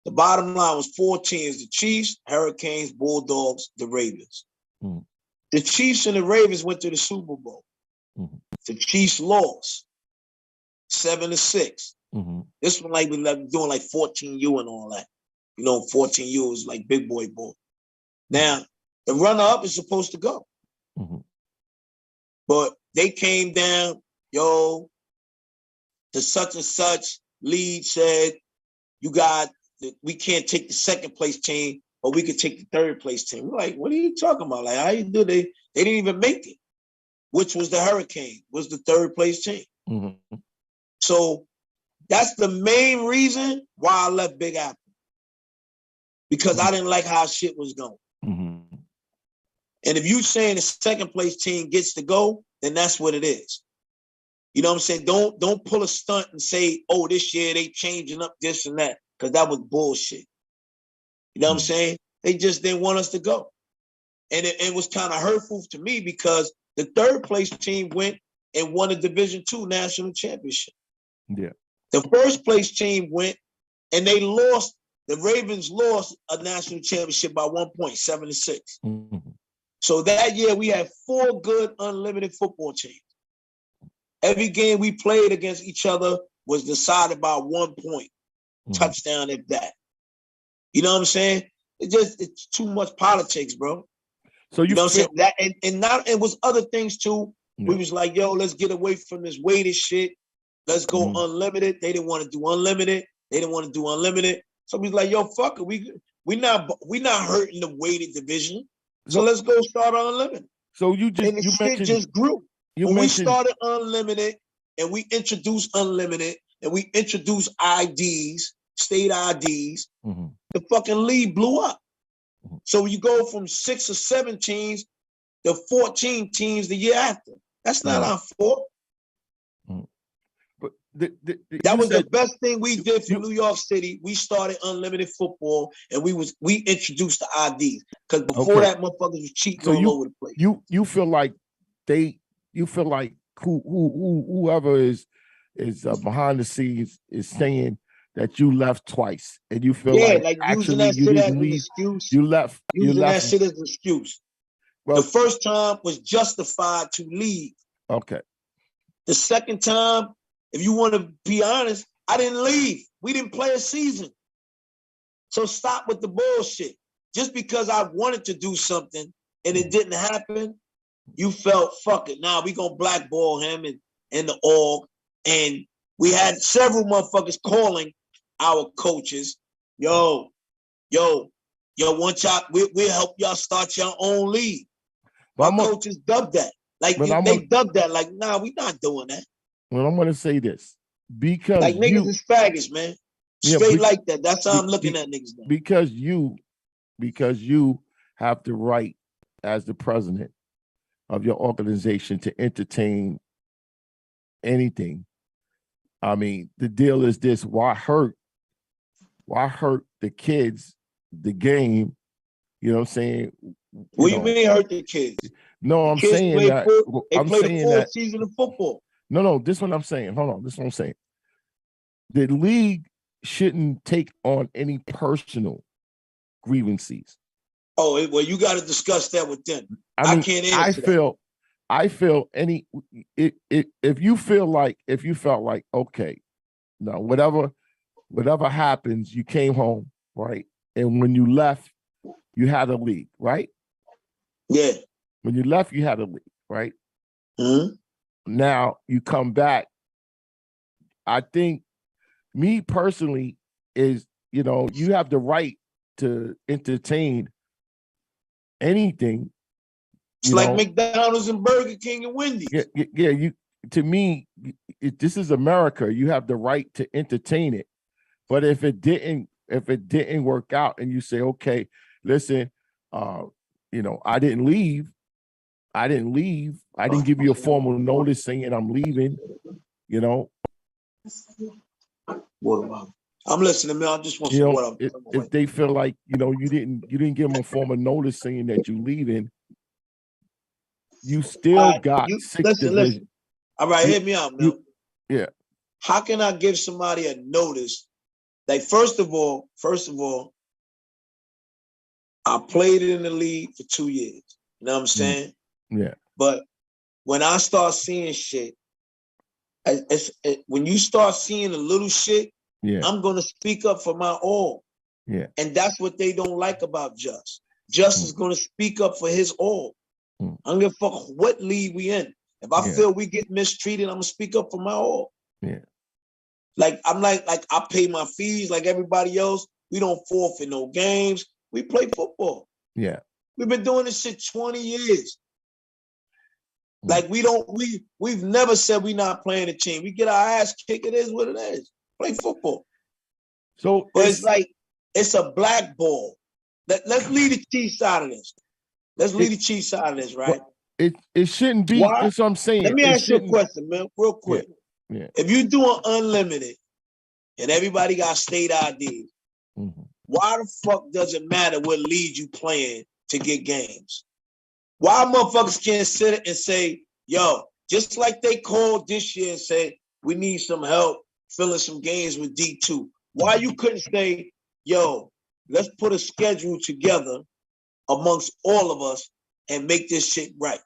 The bottom line was 4 teams: the Chiefs, Hurricanes, Bulldogs, the Ravens. The Chiefs and the Ravens went to the Super Bowl. The Chiefs lost 7-6. This one like we left doing like 14U and all that. You know, 14U is like big boy ball. Now, the runner-up is supposed to go. But they came down, yo, the such and such lead said, we can't take the second place team, but we could take the third place team. We're like, what are you talking about? Like, how you do they didn't even make it, which was the Hurricane, was the third place team. So that's the main reason why I left Big Apple. Because I didn't like how shit was going. And if you saying the second place team gets to go, then that's what it is. You know what I'm saying? Don't pull a stunt and say, oh, this year they changing up this and that, because that was bullshit. You know what I'm saying? They just didn't want us to go. And it was kind of hurtful to me because the third place team went and won a Division II national championship. Yeah. The first place team went and they lost. The Ravens lost a national championship by 1 point, 7-6. So that year we had 4 good unlimited football teams. Every game we played against each other was decided by 1 point, touchdown if that. You know what I'm saying? It's too much politics, bro. So you know what I'm saying? That and was other things too. Yeah. We was like, yo, let's get away from this weighted shit. Let's go unlimited. They didn't want to do unlimited. So we was like, yo, fuck it. We not hurting the weighted division. So let's go start unlimited. So shit just grew. We started unlimited and we introduced unlimited and we introduced IDs, state IDs, the fucking league blew up. So you go from 6 or 7 teams to 14 teams the year after. That's not our fault. But that was the best thing we did for New York City. We started unlimited football and we introduced the IDs. Because before that, motherfuckers was cheating all over the place. You feel like whoever is behind the scenes is saying that you left twice, and you feel like actually you didn't leave. Excuse. You left. Using that shit as an excuse. Well, the first time was justified to leave. Okay. The second time, if you want to be honest, I didn't leave. We didn't play a season. So stop with the bullshit. Just because I wanted to do something and it didn't happen, you felt, fuck it. Now we gonna blackball him and the org. And we had several motherfuckers calling our coaches, yo, want y'all, we'll help y'all start your own league. My coaches dubbed that. Like they dubbed that, like, nah, we not doing that. Well, I'm gonna say this. Because like niggas is faggots, man. Straight like that. That's how I'm looking at niggas now. Because you have the right as the president of your organization to entertain anything. I mean, the deal is this: why hurt the kids, the game? You know what I'm saying? What do you mean hurt the kids? No, I'm saying that they played the full season of football. No, this is what I'm saying. Hold on, this is what I'm saying. the league shouldn't take on any personal grievances. Oh, well, you got to discuss that with them. I mean, can't answer that. I feel if you felt like, okay, no, whatever happens, you came home, right? And when you left, you had a league, right? Yeah. When you left, you had a league, right? Mm-hmm. Now you come back. I think me personally is, you have the right to entertain anything. It's like McDonald's and Burger King and Wendy's. Yeah. To me, this is America. You have the right to entertain it. But if it didn't work out, and you say, okay, listen, I didn't leave. I didn't give you a formal notice saying I'm leaving. I'm listening, man. I just want some water. If they feel like you didn't give them a formal notice saying that you're leaving, you still got six divisions. Listen. All right, hear me out, man. Yeah. How can I give somebody a notice? Like, first of all, I played in the league for 2 years. You know what I'm saying? Yeah. But when I start seeing shit, when you start seeing a little shit, I'm gonna speak up for my all. Yeah. And that's what they don't like about Just. Just is gonna speak up for his all. I don't give a fuck what league we in. If I feel we get mistreated, I'm gonna speak up for my all. Yeah. Like I'm like I pay my fees like everybody else. We don't forfeit no games. We play football. Yeah. We've been doing this shit 20 years. Like we've never said we're not playing a team. We get our ass kicked. It is what it is. Play football. So but it's like it's a blackball. Let's leave the Chiefs out of this. Let's leave the Chiefs out of this, right? It shouldn't be. Why? That's what I'm saying. Let me ask you a question, man, real quick. Yeah. If you're doing unlimited and everybody got state ID, why the fuck does it matter what league you playing to get games? Why motherfuckers can't sit and say, yo, just like they called this year and say, we need some help filling some games with D2. Why you couldn't say, yo, let's put a schedule together amongst all of us and make this shit right?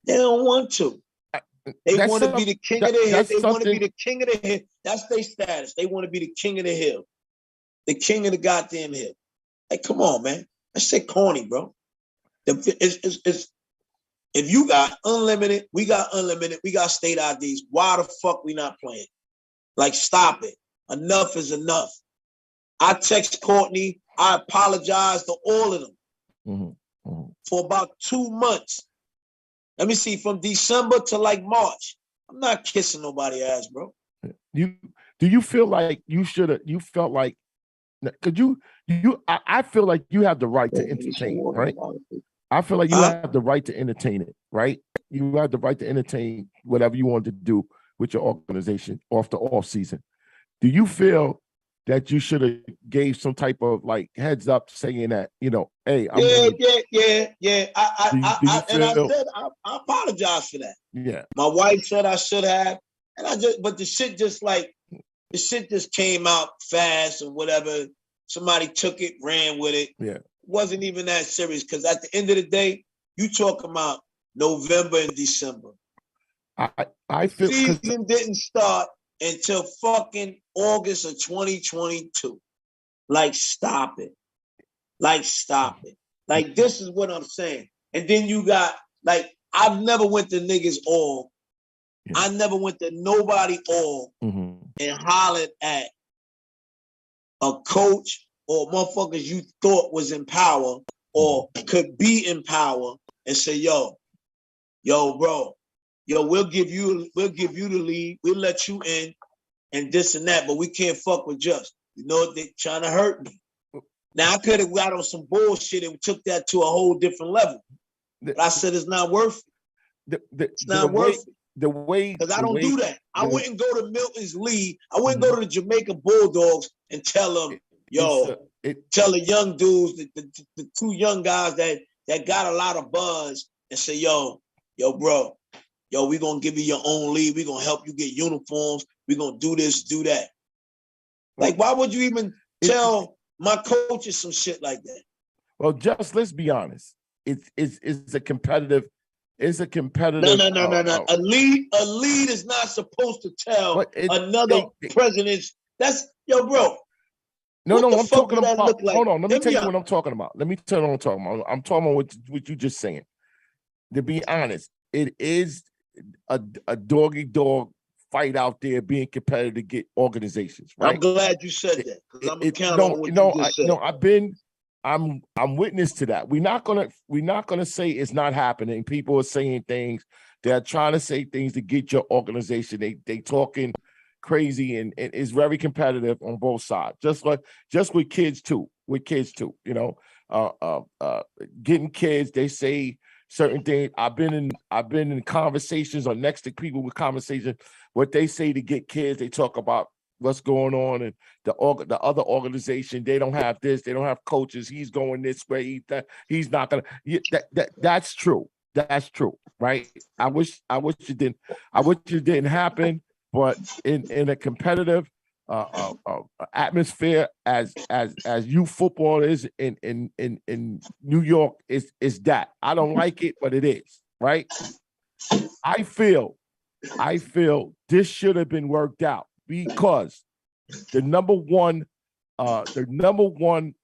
They don't want to. They want to be the king of the hill. They want to be the king of the hill. That's their status. They want to be the king of the hill. The king of the goddamn hill. Hey, come on, man. That shit corny, bro. If you got unlimited, we got unlimited, we got state IDs. Why the fuck we not playing? Like, stop it. Enough is enough. I text Courtney. I apologize to all of them for about 2 months. Let me see, from December to like March. I'm not kissing nobody's ass, bro. Do you feel like you felt like, could I feel like you have the right to entertain, right? I feel like you have the right to entertain it, right? You have the right to entertain whatever you want to do with your organization off the off season. Do you feel that you should have gave some type of like heads up saying that, hey, yeah. I apologize for that. Yeah. My wife said I should have, but the shit just came out fast and whatever. Somebody took it, ran with it. Yeah. It wasn't even that serious because at the end of the day, you talking about November and December. I feel the season didn't start until fucking August of 2022. Like, stop it. Like, this is what I'm saying. And then you got, like, I've never went to niggas all. Yeah. I never went to nobody all and hollered at a coach or motherfuckers you thought was in power or could be in power and say, yo, bro, we'll give you the lead, we'll let you in and this and that, but we can't fuck with Just. They trying to hurt me. Now I could have got on some bullshit and took that to a whole different level. But I said it's not worth it. It's not worth it. Because I don't do that. I wouldn't go to Milton's League. I wouldn't go to the Jamaica Bulldogs and tell them, tell the young dudes, the two young guys that got a lot of buzz and say, yo, bro, yo, we're going to give you your own league. We're going to help you get uniforms. We're going to do this, do that. Like, why would you even tell my coaches some shit like that? Well, just let's be honest. It's a competitive. It's a competitive. No. A lead is not supposed to tell another president's. That's bro. No, I'm talking about. Like? Hold on, let me tell you what I'm talking about. Let me tell you what I'm talking about. I'm talking about what you just saying. To be honest, it is a dog fight out there being competitive to get organizations. Right? I'm glad you said that because I'm accountable. I'm witness to that. We're not gonna say it's not happening. People are saying things. They're trying to say things to get your organization. They talking crazy and it's very competitive on both sides. Just with kids too. Getting kids. They say certain things. I've been in conversations or next to people with conversations. What they say to get kids, they talk about what's going on, and the other organization, they don't have this, they don't have coaches. He's going this way. He's not gonna. That's true. That's true, right? I wish it didn't. I wish it didn't happen. But in a competitive atmosphere, as youth football is in New York, is that. I don't like it, but it is, right? I feel this should have been worked out because the number one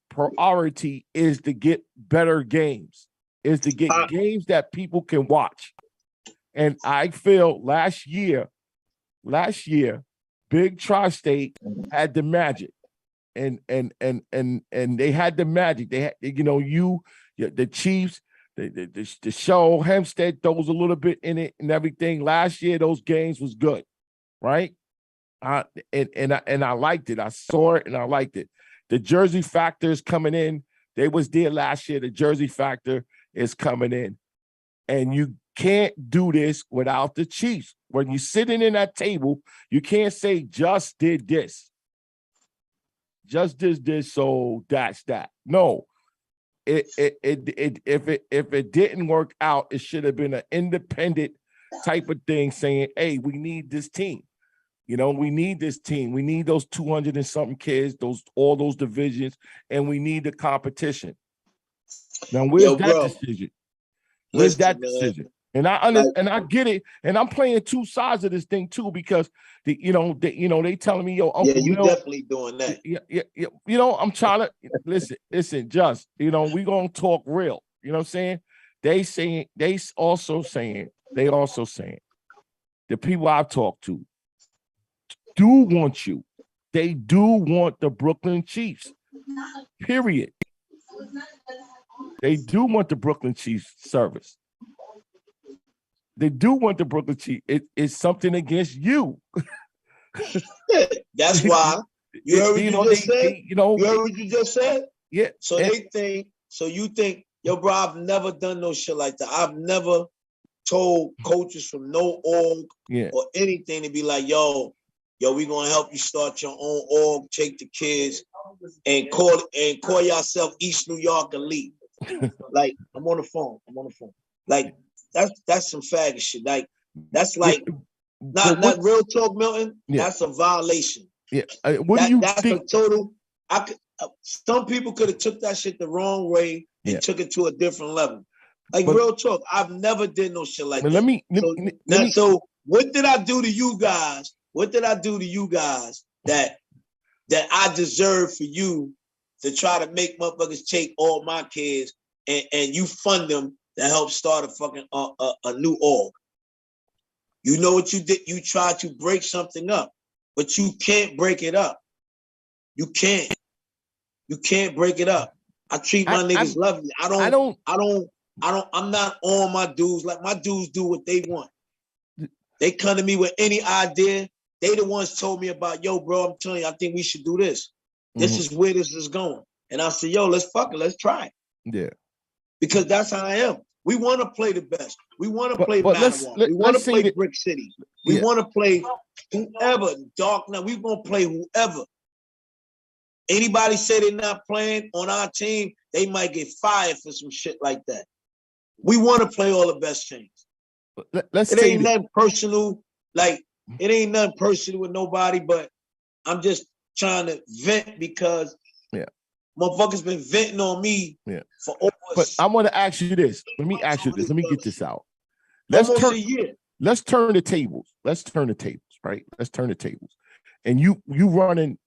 priority is to get better games, is to get games that people can watch. And I feel last year, Big Tri-State had the magic, and they had the magic. They had, the Chiefs, the show Hempstead throws a little bit in it and everything. Last year, those games was good, right? And I liked it. I saw it and I liked it. The Jersey factor is coming in. They was there last year. The Jersey factor is coming in, and you can't do this without the Chiefs. When you're sitting in that table, you can't say just did this. Just did this, so that's that. No. If it didn't work out, it should have been an independent type of thing saying, hey, we need this team. We need this team. We need those 200 and something kids, all those divisions, and we need the competition. Now, where's that decision? Where's that decision? And I get it, and I'm playing two sides of this thing too, because they telling me, yo, Uncle you Mil, definitely doing that. Yeah. I'm trying to listen, just we gonna talk real. You know what I'm saying? They also saying the people I've talked to do want you. They do want the Brooklyn Chiefs. Period. They do want the Brooklyn Chiefs service. They do want the Brooklyn Chiefs. It's something against you. That's why. You heard what you just said? You heard what you just said? Yeah. So you think, yo, bro, I've never done no shit like that. I've never told coaches from no org or anything to be like, yo, we gonna help you start your own org, take the kids and call yourself East New York Elite. Like, I'm on the phone. Like, that's some faggot shit. Like, that's like not real talk, Milton. Yeah. That's a violation. Yeah. What do you think? That's a total. Some people could have took that shit the wrong way and took it to a different level. Like, real talk. I've never did no shit like that. So what did I do to you guys? What did I do to you guys that I deserve for you to try to make motherfuckers take all my kids and you fund them to help start a fucking a new org? You know what you did? You tried to break something up, but you can't break it up. You can't break it up. I treat my niggas lovely. I'm not on my dudes. Like, my dudes do what they want. They come to me with any idea. They the ones told me about, yo, bro, I'm telling you, I think we should do this. This is where this is going. And I said, yo, let's try it. Yeah. Because that's how I am. We want to play the best. We want to play Matterhorn. We want to play Brick City. We want to play whoever. Dark Knight. We're going to play whoever. Anybody say they're not playing on our team, they might get fired for some shit like that. We want to play all the best teams. let's It say ain't nothing personal. Like, it ain't nothing personal with nobody, but I'm just trying to vent because motherfuckers been venting on me for over. But I want to ask you this. Let me ask you this. Let me get this out. Almost a year. Let's turn the tables. Right? Let's turn the tables. And you run an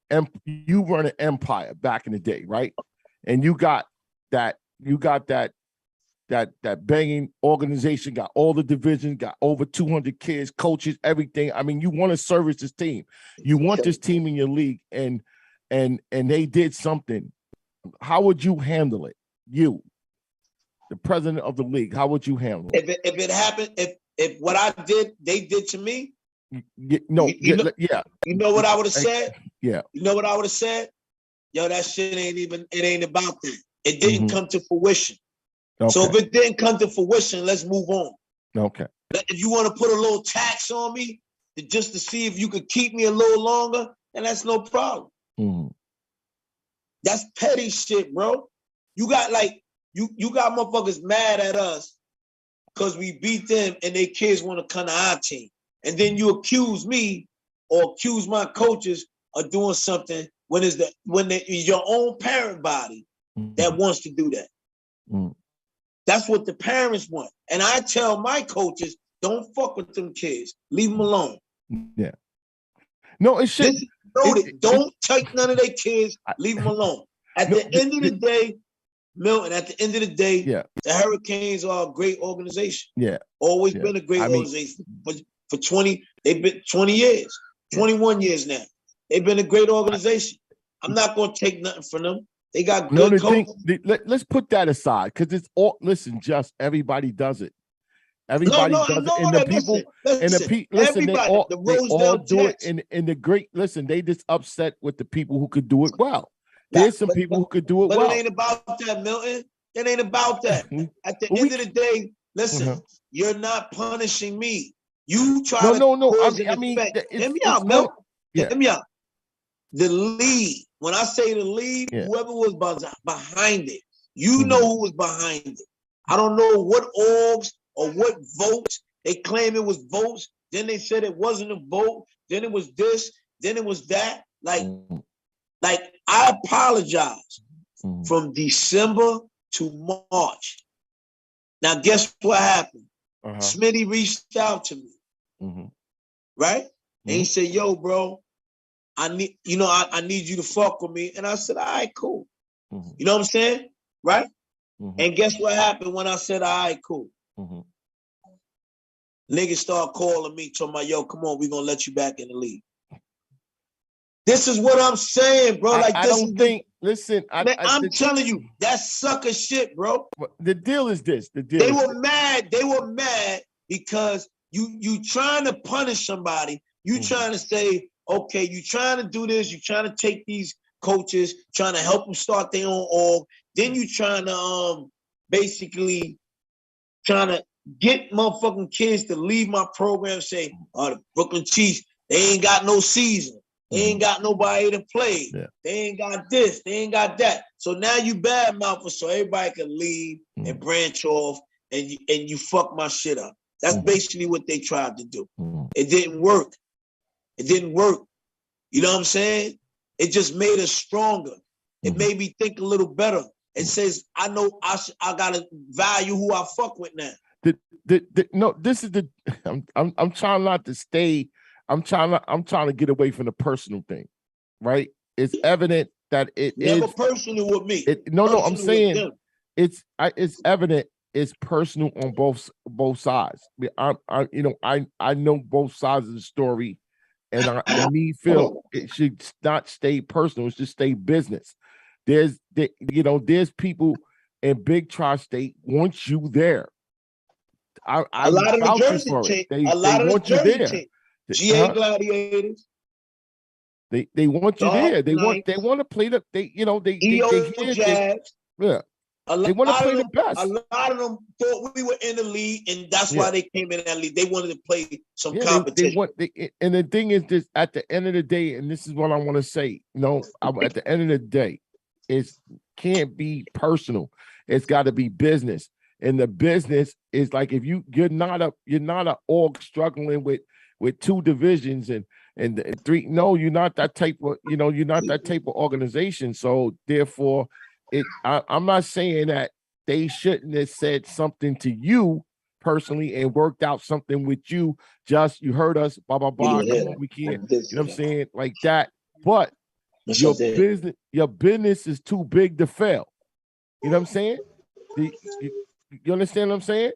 empire back in the day, right? And you got that banging organization, got all the divisions, got over 200 kids, coaches, everything. I mean, you want to service this team. You want this team in your league, and they did something. How would you handle it? You, the president of the league, how would you handle it? If it happened, if what I did, they did to me. You know what I would have said? Yeah. You know what I would have said? Yo, that shit ain't about that. It didn't come to fruition. Okay. So if it didn't come to fruition, let's move on. Okay. If you want to put a little tax on me just to see if you could keep me a little longer, then that's no problem. Mm-hmm. That's petty shit, bro. You got you got motherfuckers mad at us because we beat them and their kids want to come to our team. And then you accuse me or accuse my coaches of doing something when it's your own parent body that wants to do that. Mm-hmm. That's what the parents want. And I tell my coaches, don't fuck with them kids. Leave them alone. Yeah. No, it should. Don't take none of their kids. Leave them alone. At the end of the day, Milton, at the end of the day, the Hurricanes are a great organization. Yeah. Always been a great organization. For 20, they've been 20 years, 21 years now. They've been a great organization. I'm not going to take nothing from them. They got good coaches. Let's put that aside because it's all. Listen, just everybody does it. Everybody does it, and the people listen. They all do it. And the great listen. They just upset with the people who could do it well. There's some people who could do it well. But it ain't about that, Milton. It ain't about that. At the end of the day, listen. You're not punishing me. You try to cause an effect. Hear me out, Milton. Hear me out. The lead. When I say the lead, whoever was behind it, you know who was behind it. I don't know what orgs or what votes. They claim it was votes. Then they said it wasn't a vote. Then it was this. Then it was that. Like I apologize from December to March. Now, guess what happened? Smitty reached out to me, right? And he said, "Yo, bro, I need you to fuck with me." And I said, "All right, cool." You know what I'm saying? Right? And guess what happened when I said, "All right, cool"? Niggas start calling me, talking about, "Yo, come on, we're gonna let you back in the league." This is what I'm saying, bro. I'm telling you, that's sucker shit, bro. The deal is this. They were mad. They were mad because you trying to punish somebody. You trying to say, okay, you trying to do this. You trying to take these coaches, trying to help them start their own org. Then you trying to basically trying to get motherfucking kids to leave my program. Say, the Brooklyn Chiefs, they ain't got no season. They ain't got nobody to play. Yeah. They ain't got this. They ain't got that. So now you badmouth so everybody can leave and branch off and you fuck my shit up. That's basically what they tried to do. It didn't work. It didn't work. You know what I'm saying? It just made us stronger. It made me think a little better. It says, I know I gotta value who I fuck with now. No, this is I'm trying not to stay. I'm trying to get away from the personal thing, right? It's evident that it never is personal with me. I'm saying it's evident it's personal on both sides. I know both sides of the story, and I feel it should not stay personal. It should stay business. There's people in Big Tri-State want you there. A lot of the Jersey team. A lot of the Jersey team. GA Gladiators. They want you there. They want to play the they Jazz. Yeah. They want to play the best. A lot of them thought we were in the league, and that's why they came in that league. They wanted to play some competition. And the thing is this: at the end of the day, and this is what I want to say. At the end of the day, it can't be personal. It's got to be business. in the business is like if you're not a org struggling with two divisions and three. No, you're not that type of you're not that type of organization. So therefore, I'm not saying that they shouldn't have said something to you personally and worked out something with you. Just you heard us, blah blah blah. Yeah, come on, we can't. You know what I'm saying, like that. But your business is too big to fail. You know what I'm saying? You understand what I'm saying?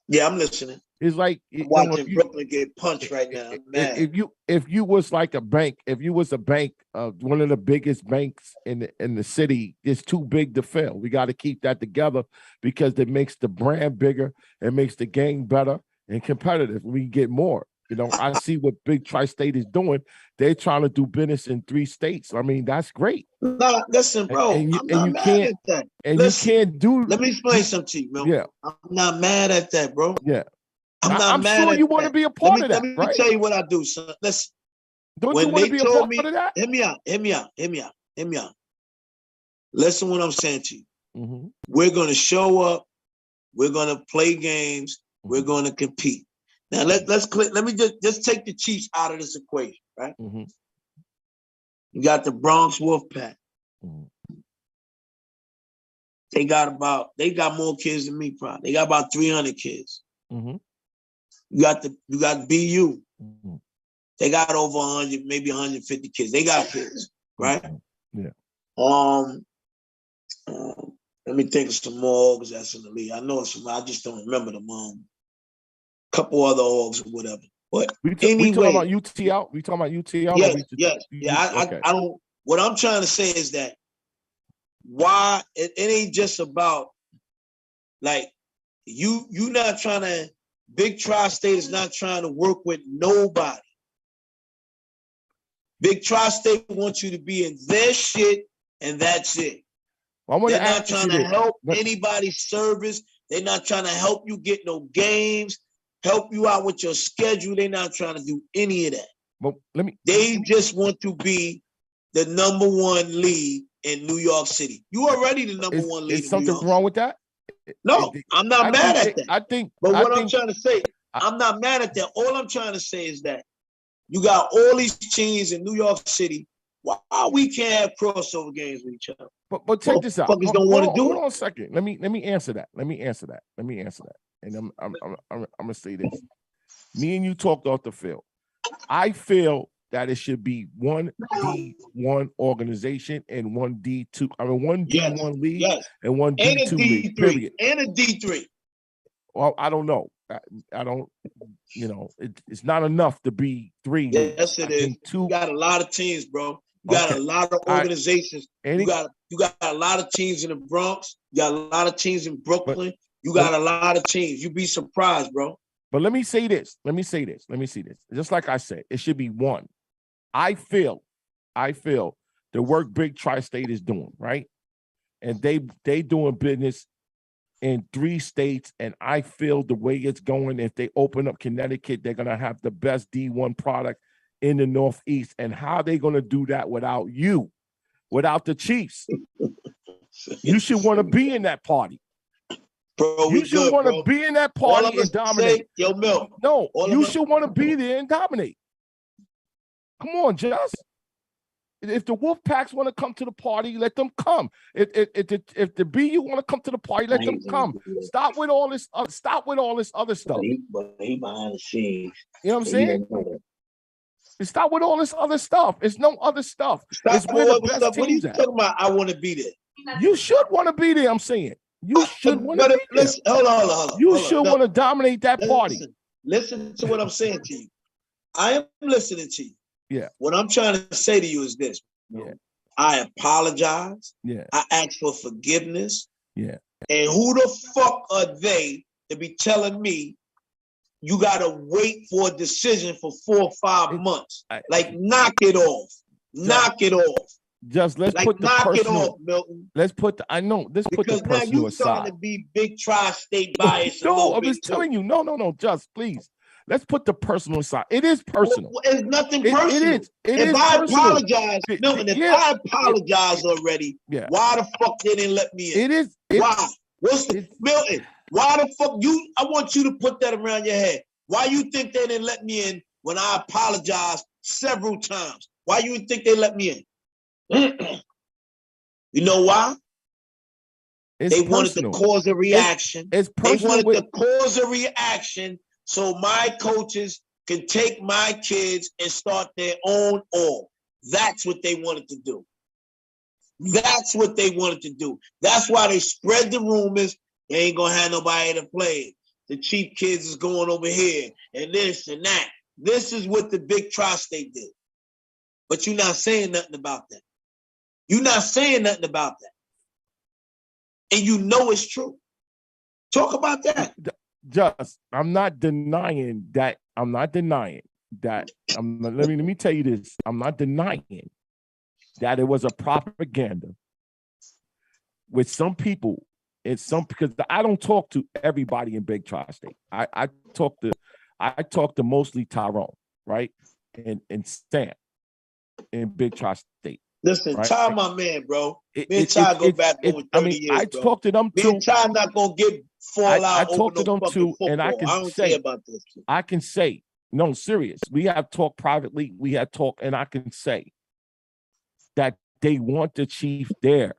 Yeah, I'm listening. It's like I'm watching Brooklyn get punched right now. Man. If you was like a bank, if you was a bank, one of the biggest banks in the city, it's too big to fail. We got to keep that together because it makes the brand bigger, it makes the game better and competitive. We get more. I see what Big Tri-State is doing. They're trying to do business in 3 states. I mean, that's great. No, listen, bro. I'm not mad at that. And listen, you can't do. Let me explain something to you, man. Yeah. I'm not mad at that, bro. Yeah. I'm mad sure at you want to be a part of that, let me right? tell you what I do, son. Listen. Don't you want to be a part of that? Hear me out. Listen what I'm saying to you. Mm-hmm. We're going to show up. We're going to play games. Mm-hmm. We're going to compete. Now let's click. Let me just take the Chiefs out of this equation, right? Mm-hmm. You got the Bronx Wolfpack. Mm-hmm. They got more kids than me, probably. They got about 300 kids. Mm-hmm. You got BU. Mm-hmm. They got over 100, maybe 150 kids. They got kids, right? Mm-hmm. Yeah. Let me think of some more orgs that's in the league. I know some. I just don't remember them. Couple other orgs or whatever. But anyway, we talking about UTL. We talking about UTL. Yes. Okay. I don't. What I'm trying to say is that why it ain't just about like you not trying to. Big Tri-State is not trying to work with nobody. Big Tri-State wants you to be in their shit, and that's it. They're not trying to help anybody's service. They're not trying to help you get no games, help you out with your schedule. They're not trying to do any of that. But they just want to be the #1 league in New York City. You already the #1 league. Is something wrong with that? No, I'm not mad at that. I'm trying to say, I'm not mad at that. All I'm trying to say is that you got all these teams in New York City. Why we can't have crossover games with each other? But check this out. Fuckers don't want to do it. Hold on a second. Let me answer that. And I'm gonna say this. Me and you talked off the field. I feel that it should be one D1 organization and one D2. One D1 league and one D2 league. Period. And a D3. Well, I don't know. I don't. It's not enough to be 3. Yes, it is. 2. You got a lot of teams, bro. You got a lot of organizations. You got a lot of teams in the Bronx. You got a lot of teams in Brooklyn. You got a lot of teams. You'd be surprised, bro. But let me say this. Just like I said, it should be 1. I feel the work Big Tri-State is doing, right? And they doing business in 3 states, and I feel the way it's going, if they open up Connecticut, they're gonna have the best D1 product in the Northeast. And how they gonna do that without you, without the Chiefs? You should want to be in that party. Bro, you should want to be in that party and dominate. Yo, Milk. No, you should want to be there and dominate. Come on, Just. If the Wolfpacks want to come to the party, let them come. If the BU want to come to the party, let them come. Stop with all this other stuff. But he behind the scenes. You know what I'm saying? Stop with all this other stuff. It's no other stuff. It's where the best what are you teams at. talking about? I want to be there. You should want to be there. I'm saying you should want to be there. Hold on. You should want to dominate that party. Listen to what I'm saying to you. I am listening to you. Yeah. What I'm trying to say to you is this. Yeah. I apologize. Yeah. I ask for forgiveness. Yeah. And who the fuck are they to be telling me you gotta wait for a decision for 4 or 5 months? Knock it off. Knock it off. Just let's put the knock personal. it off, Milton. Let's put the. I know. Let's put the personal aside. Because now you trying to be Big Tri-State bias. No, I'm just telling you. No. Just please. Let's put the personal aside. It is personal. It's nothing personal. If I apologize, Milton, I apologize already, why the fuck they didn't let me in? It is. Why? Milton, Why the fuck you? I want you to put that around your head. Why you think they didn't let me in when I apologized several times? Why you think they let me in? You know why? They wanted to cause a reaction. It's personal. They wanted to cause a reaction so my coaches can take my kids and start their own org. That's what they wanted to do. That's what they wanted to do. That's why they spread the rumors. They ain't gonna have nobody to play. The cheap kids is going over here and this and that. This is what the big tri-state did. But you're not saying nothing about that. You're not saying nothing about that. And you know it's true. Talk about that. I'm not denying that. Let me tell you this. I'm not denying that it was a propaganda with some people. Because I don't talk to everybody in Big Tri-State. I talk to mostly Tyrone, right? And Stan in Big Tri-State. Listen, right? Ty, my man, bro. Me and Ty go back over 30 years, I bro. talk to them too. Me and Ty not gonna fall out I over talk to them too, football. and I don't care about this. I can say, no, serious. We have talked privately. We had talk, and I can say that they want the chief there.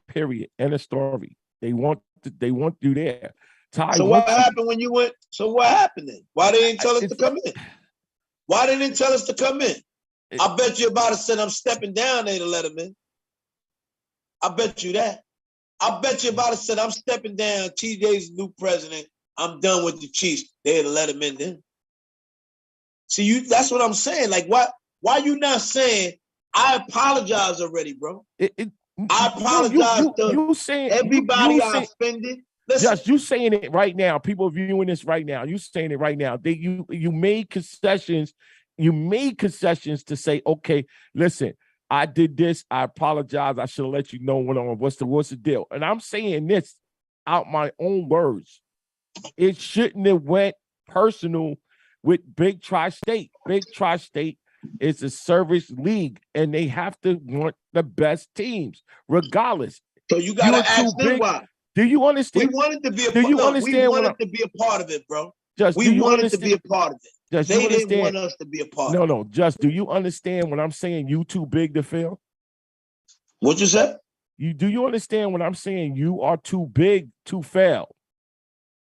Period. End of story. They want you there. Ty, so what happened when you went? So what happened then? Why they didn't tell us to come in? Why they didn't tell us to come in? I bet you about to said I'm stepping down there to let him in. I bet you that. I bet you about to said I'm stepping down. TJ's new president. I'm done with the Chiefs. They'd have let him in then. See, that's what I'm saying. Like, why you not saying I apologize already, bro? I apologize to everybody I offended. Listen. Just you saying it right now. People viewing this right now. You saying it right now. You made concessions. You made concessions to say, okay, listen, I did this. I apologize. I should have let you know what's the deal. And I'm saying this out my own words. It shouldn't have went personal with Big Tri-State. Big Tri-State is a service league, and they have to want the best teams, regardless. So you gotta ask them why. Do you understand? We wanted to be a part. We wanted to be a part of it, bro. We wanted to be a part of it. They didn't want us to be a part of it. No. Just do you understand when I'm saying you too big to fail? What you said? Do you understand when I'm saying you are too big to fail?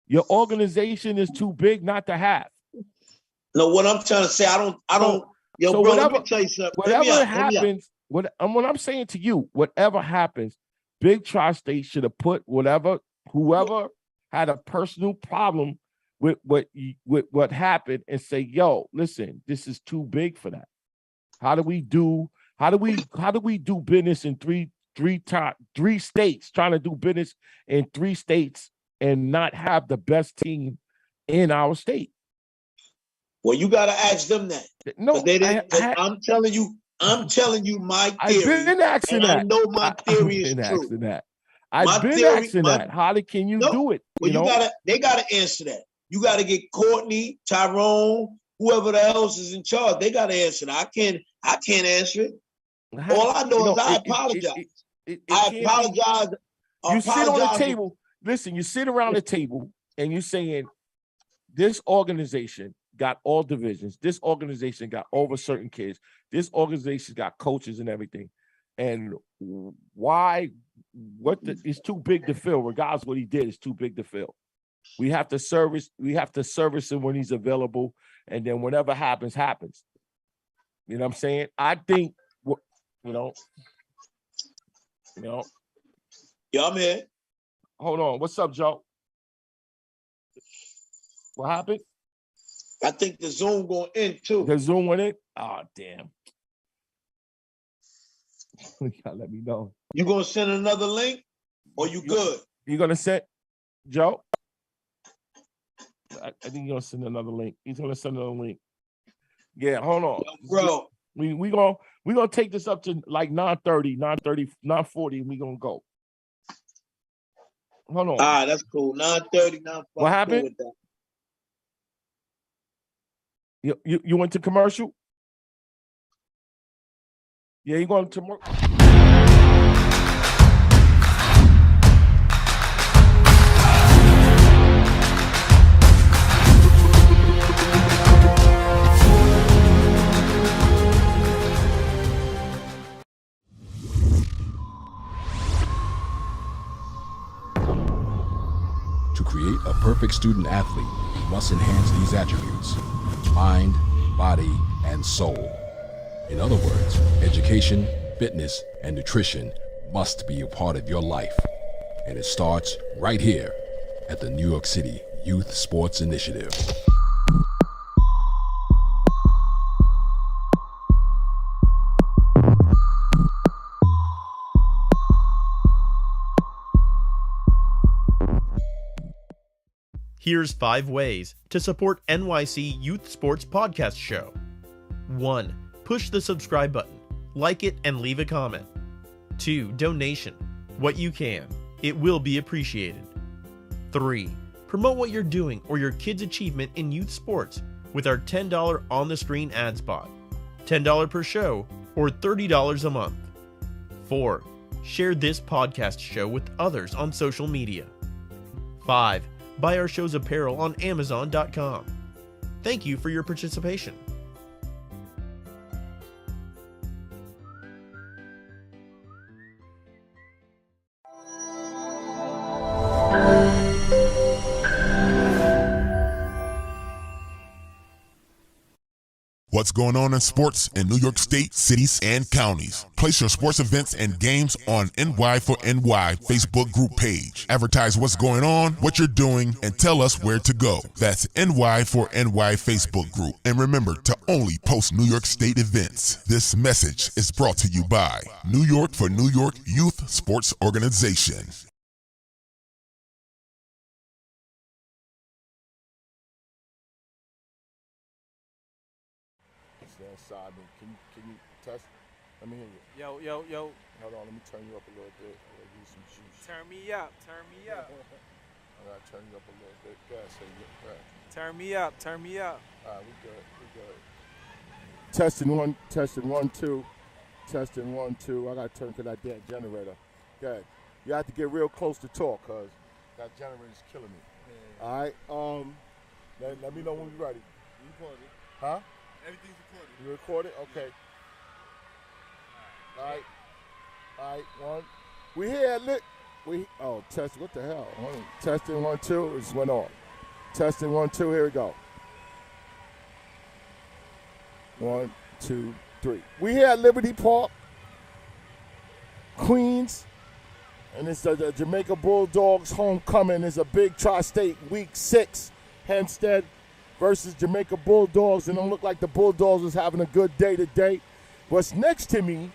Your organization is too big not to have. No, what I'm trying to say, I don't. Yo, so bro, let me tell you something. Whatever happens, what I'm saying to you, whatever happens, Big Tri-State should have put whoever had a personal problem with what happened and say, yo, listen, this is too big for that. How do we do business in three states, trying to do business in 3 states and not have the best team in our state? Well, you got to ask them that. No, they didn't. I'm telling you my theory. I've been asking that. I know my theory is true. I've been asking that. How can you do it? Well, they gotta answer that. You gotta get Courtney, Tyrone, whoever else is in charge. They gotta answer that. I can't answer it. All I know is I apologize. I apologize. You sit on the table. Listen, you sit around the table and you're saying this organization got all divisions. This organization got over certain kids. This organization got coaches and everything. And it's too big to fill. Regardless of what he did, it's too big to fill. We have to service him when he's available. And then whatever happens. You know what I'm saying? I think, Yeah, I'm here. Hold on. What's up, Joe? What happened? I think the Zoom going in too. The Zoom went in? Oh, damn. You gotta let me know. You gonna send another link or you good? You gonna send, Joe? I think you're gonna send another link. He's gonna send another link. Yeah, hold on. Yo, bro. We gonna take this up to like 9:30, 9:40, and we gonna go. Hold on. All right, that's cool. 9:30, 9:40. What happened? You went to commercial? Yeah, you going to To create a perfect student athlete, you must enhance these attributes: mind, body, and soul. In other words, education, fitness, and nutrition must be a part of your life. And it starts right here at the New York City Youth Sports Initiative. Here's 5 ways to support NYC Youth Sports Podcast Show. 1. Push the subscribe button, like it, and leave a comment. 2. Donation. What you can. It will be appreciated. 3. Promote what you're doing or your kid's achievement in youth sports with our $10 on-the-screen ad spot. $10 per show or $30 a month. 4. Share this podcast show with others on social media. 5. Buy our show's apparel on Amazon.com. Thank you for your participation. What's going on in sports in New York State, cities, and counties? Place your sports events and games on NY4NY Facebook group page. Advertise what's going on, what you're doing, and tell us where to go. That's NY4NY Facebook group. And remember to only post New York State events. This message is brought to you by New York for New York Youth Sports Organization. Inside me. Can you test? Let me hear you. Yo. Hold on, let me turn you up a little bit. I'll give you some juice. Turn me up. I gotta turn you up a little bit. Go ahead, say it. Go ahead. Turn me up. All right, we good. Testing 1, 2. Testing 1, 2. I gotta turn to that damn generator. Go ahead. You have to get real close to talk, cause that generator's killing me. Yeah. All right. Let me know when you're ready. You recorded. Huh? Everything's recorded. You recorded? Okay. All right. One. We here. Test. What the hell? Testing 1, 2. It just went on. Testing 1, 2. Here we go. 1, 2, 3. We here at Liberty Park, Queens, and it's the Jamaica Bulldogs homecoming. It's a big tri-state week 6. Hempstead versus Jamaica Bulldogs, and don't look like the Bulldogs is having a good day today. What's next to me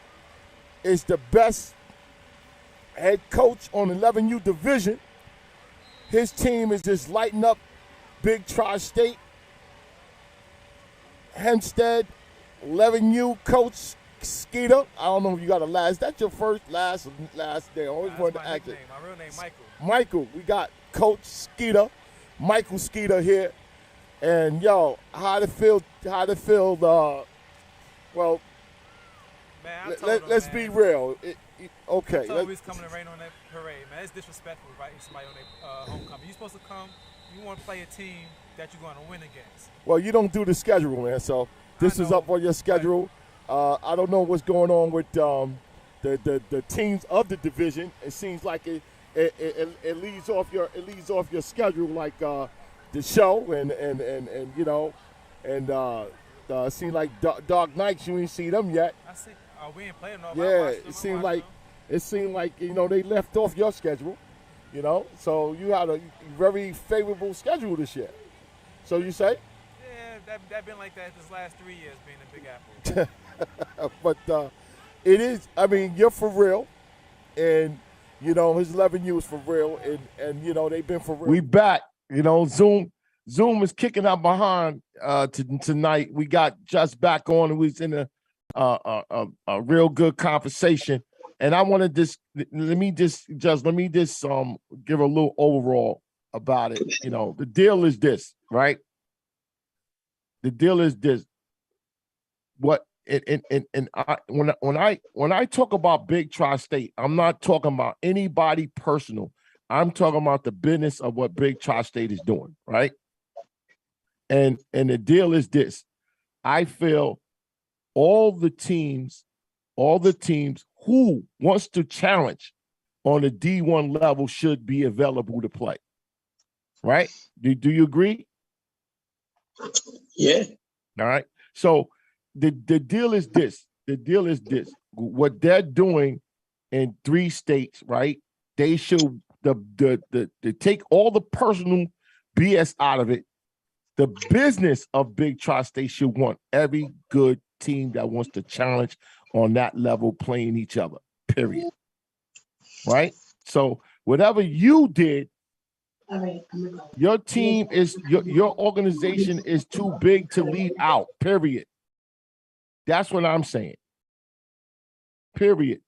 is the best head coach on 11U division. His team is just lighting up big tri-state. Hempstead, 11U coach Skeeter. I don't know if you got a last. Is that your first, last day? I always wanted to ask it. My real name, Michael. Michael, we got Coach Skeeter, Michael Skeeter here. And yo, how to feel? Well, man, let's be real. Okay. I told him he's coming to rain on that parade, man. It's disrespectful, right? Somebody on their homecoming. You're supposed to come. You want to play a team that you're going to win against. Well, you don't do the schedule, man. So this is up on your schedule. I don't know what's going on with the teams of the division. It seems like it leads off your schedule, like. The show and you know, and it seems like Dark Knights, you ain't see them yet. I see. We ain't playing no. Yeah, it seemed like you know they left off your schedule, you know. So you had a very favorable schedule this year. So you say? Yeah, that been like that this last 3 years being a Big Apple. But it is. I mean, you're for real, and you know his 11U is for real, and you know they've been for real. We back. You know, Zoom is kicking out behind tonight. We got just back on, and we was in a real good conversation. And I want to let me just give a little overall about it. You know, the deal is this, right? The deal is this. When I talk about Big Tri-State, I'm not talking about anybody personal. I'm talking about the business of what Big Tri-State is doing, right? And the deal is this. I feel all the teams who wants to challenge on the D1 level should be available to play. right? Do you agree? Yeah. All right. So the deal is this. The deal is this. What they're doing in 3 states, right? They should the take all the personal BS out of it. The business of Big Tri-State should want every good team that wants to challenge on that level playing each other. Period. Right? So whatever you did, your team is your organization is too big to leave out. Period. That's what I'm saying. Period.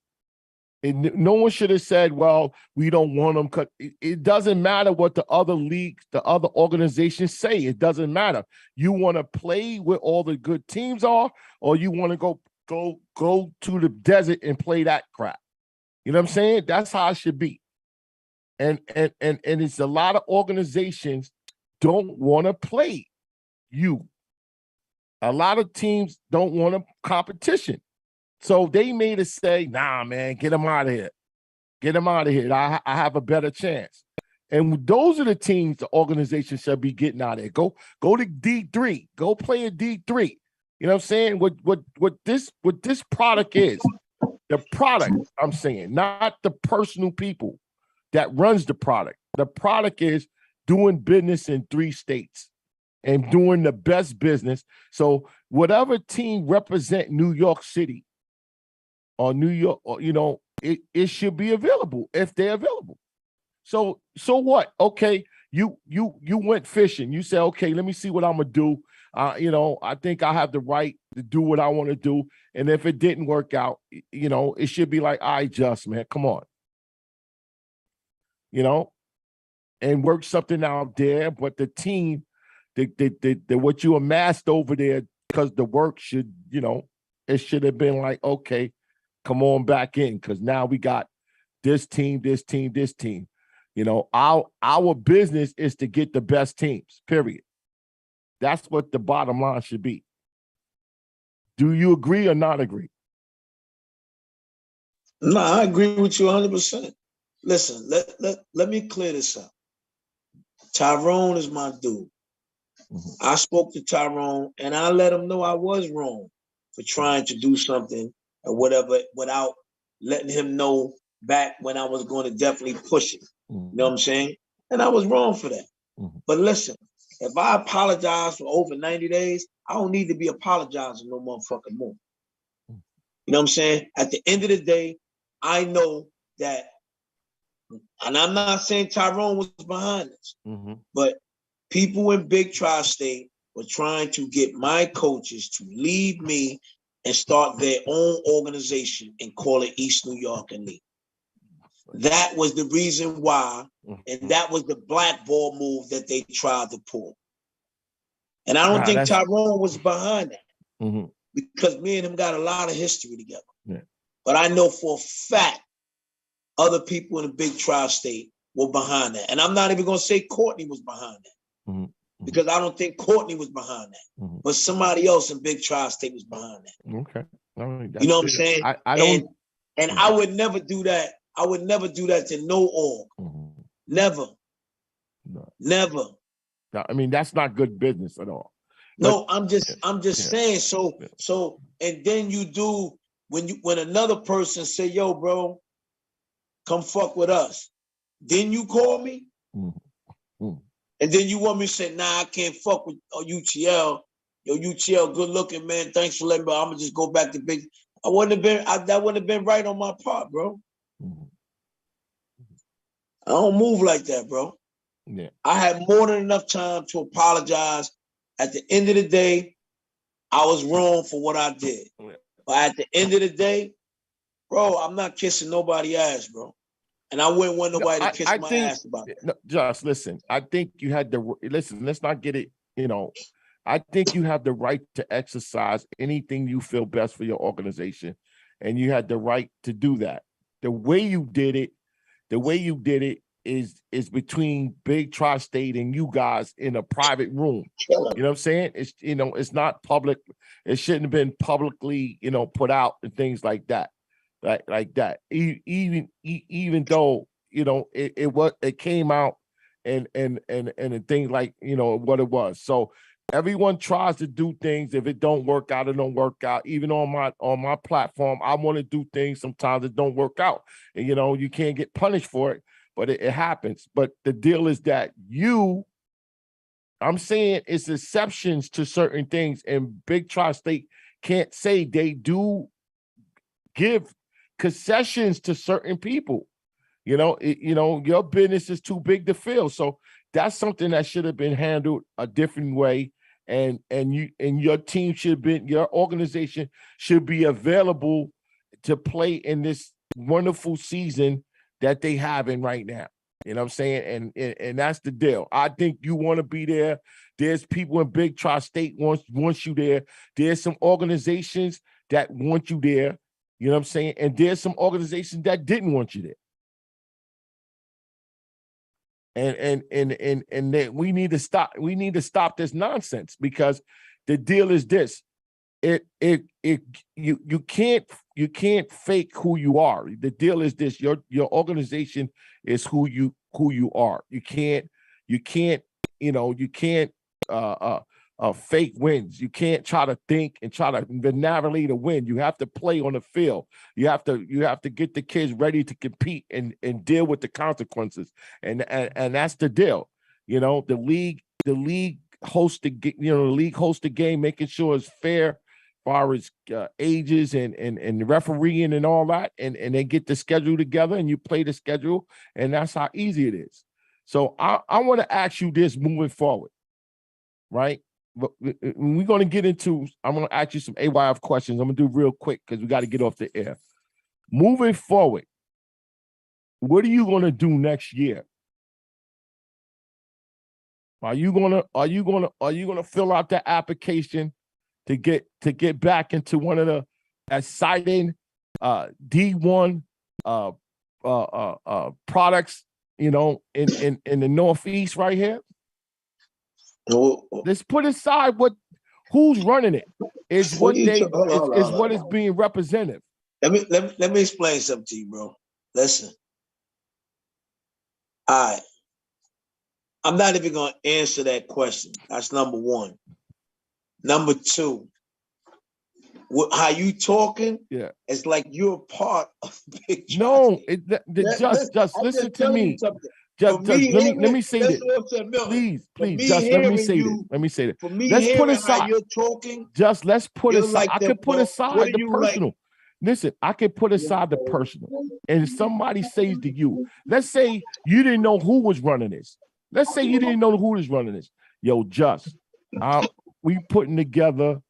And no one should have said, well, we don't want them. It doesn't matter what the other leagues, the other organizations say. It doesn't matter. You want to play where all the good teams are, or you want to go to the desert and play that crap. You know what I'm saying? That's how it should be. And it's a lot of organizations don't want to play you. A lot of teams don't want a competition. So they made us say, nah, man, get them out of here. Get them out of here. I have a better chance. And those are the teams the organization should be getting out of there. Go to D3. Go play a D3. You know what I'm saying? What this product is, the product, I'm saying, not the personal people that runs the product. The product is doing business in 3 states and doing the best business. So whatever team represent New York City, or New York, or, it should be available if they're available. So what? Okay, you went fishing. You said, okay, let me see what I'm gonna do. I think I have the right to do what I want to do. And if it didn't work out, it should be like, I just, man, come on. And work something out there. But the team, the what you amassed over there, because the work should, it should have been like, okay, come on back in, because now we got this team. Our business is to get the best teams, period. That's what the bottom line should be. Do you agree or not agree? No, I agree with you 100%. Listen, let me clear this up. Tyrone is my dude. Mm-hmm. I spoke to Tyrone and I let him know I was wrong for trying to do something or whatever without letting him know back when I was going to definitely push it. Mm-hmm. You know what I'm saying? And I was wrong for that. Mm-hmm. But listen, if I apologize for over 90 days, I don't need to be apologizing no motherfucking more. Mm-hmm. You know what I'm saying? At the end of the day, I know that, and I'm not saying Tyrone was behind this, mm-hmm. but people in Big Tri-State were trying to get my coaches to leave me and start their own organization and call it East New York and League. That was the reason why, and that was the blackball move that they tried to pull. And I don't think Tyrone was behind that, mm-hmm. because me and him got a lot of history together. Yeah. But I know for a fact other people in the Big Tri-State were behind that. And I'm not even going to say Courtney was behind that. Mm-hmm. Because I don't think Courtney was behind that. Mm-hmm. But somebody else in Big Tri-State was behind that. Okay. You know what I'm saying? I don't. And I would never do that. I would never do that to no org. Mm-hmm. Never. No. Never. No, I mean, that's not good business at all. No, I'm just saying. So, and then you do when another person say, yo, bro, come fuck with us. Then you call me. Mm-hmm. Mm-hmm. And then you want me to say, nah, I can't fuck with UTL. Yo, UTL, good looking, man. Thanks for letting me. I'm gonna just go back to Big. That wouldn't have been right on my part, bro. Mm-hmm. I don't move like that, bro. Yeah. I had more than enough time to apologize. At the end of the day, I was wrong for what I did. Yeah. But at the end of the day, bro, I'm not kissing nobody's ass, bro. And I wouldn't want nobody to kiss my ass about that. No, just listen. I think you had the listen. Let's not get it. I think you have the right to exercise anything you feel best for your organization, and you had the right to do that. The way you did it is between Big Tri-State and you guys in a private room. You know what I'm saying? It's it's not public. It shouldn't have been publicly put out and things like that. Like that. Even though it came out and things like, you know, what it was. So everyone tries to do things. If it don't work out, it don't work out. Even on my platform, I want to do things. Sometimes it don't work out. And, you know, you can't get punished for it, but it happens. But the deal is that I'm saying it's exceptions to certain things, and Big Tri-State can't say they do give concessions to certain people. You know, your business is too big to fail. So that's something that should have been handled a different way. And your team your organization should be available to play in this wonderful season that they having right now. You know what I'm saying? And that's the deal. I think you want to be there. There's people in Big Tri-State wants you there. There's some organizations that want you there. You know what I'm saying? And there's some organizations that didn't want you there. And that we need to stop this nonsense, because the deal is this. You can't fake who you are. The deal is this: your organization is who you are. You can't fake wins. You can't try to think and try to navigate a win. You have to play on the field. You have to get the kids ready to compete and deal with the consequences. And that's the deal. You know, the league hosts the game, making sure it's fair as far as ages and refereeing and all that, and they get the schedule together and you play the schedule, and that's how easy it is. So I want to ask you this moving forward, right? But we're going to get into, I'm going to ask you some AYF questions. I'm going to do real quick because we got to get off the air. Moving forward, what are you going to do next year? Are you gonna fill out that application to get back into one of the exciting D1 products, you know, in the Northeast right here? Let's put aside who's running it. It's what is being represented. Let me explain something to you, bro. Listen. All right. I'm not even going to answer that question. That's number one. Number two, how you talking? Yeah, it's like you're a part of Big Tri. No, just listen to me. Just let me say this. Please, just let me say this. Let me say that. For me, let's put aside how you're talking. Just let's put aside. Like I could put aside the personal. Like? Listen, I could put aside the personal. And somebody says to you, let's say you didn't know who was running this. Let's say you didn't know who was running this. Yo, we putting together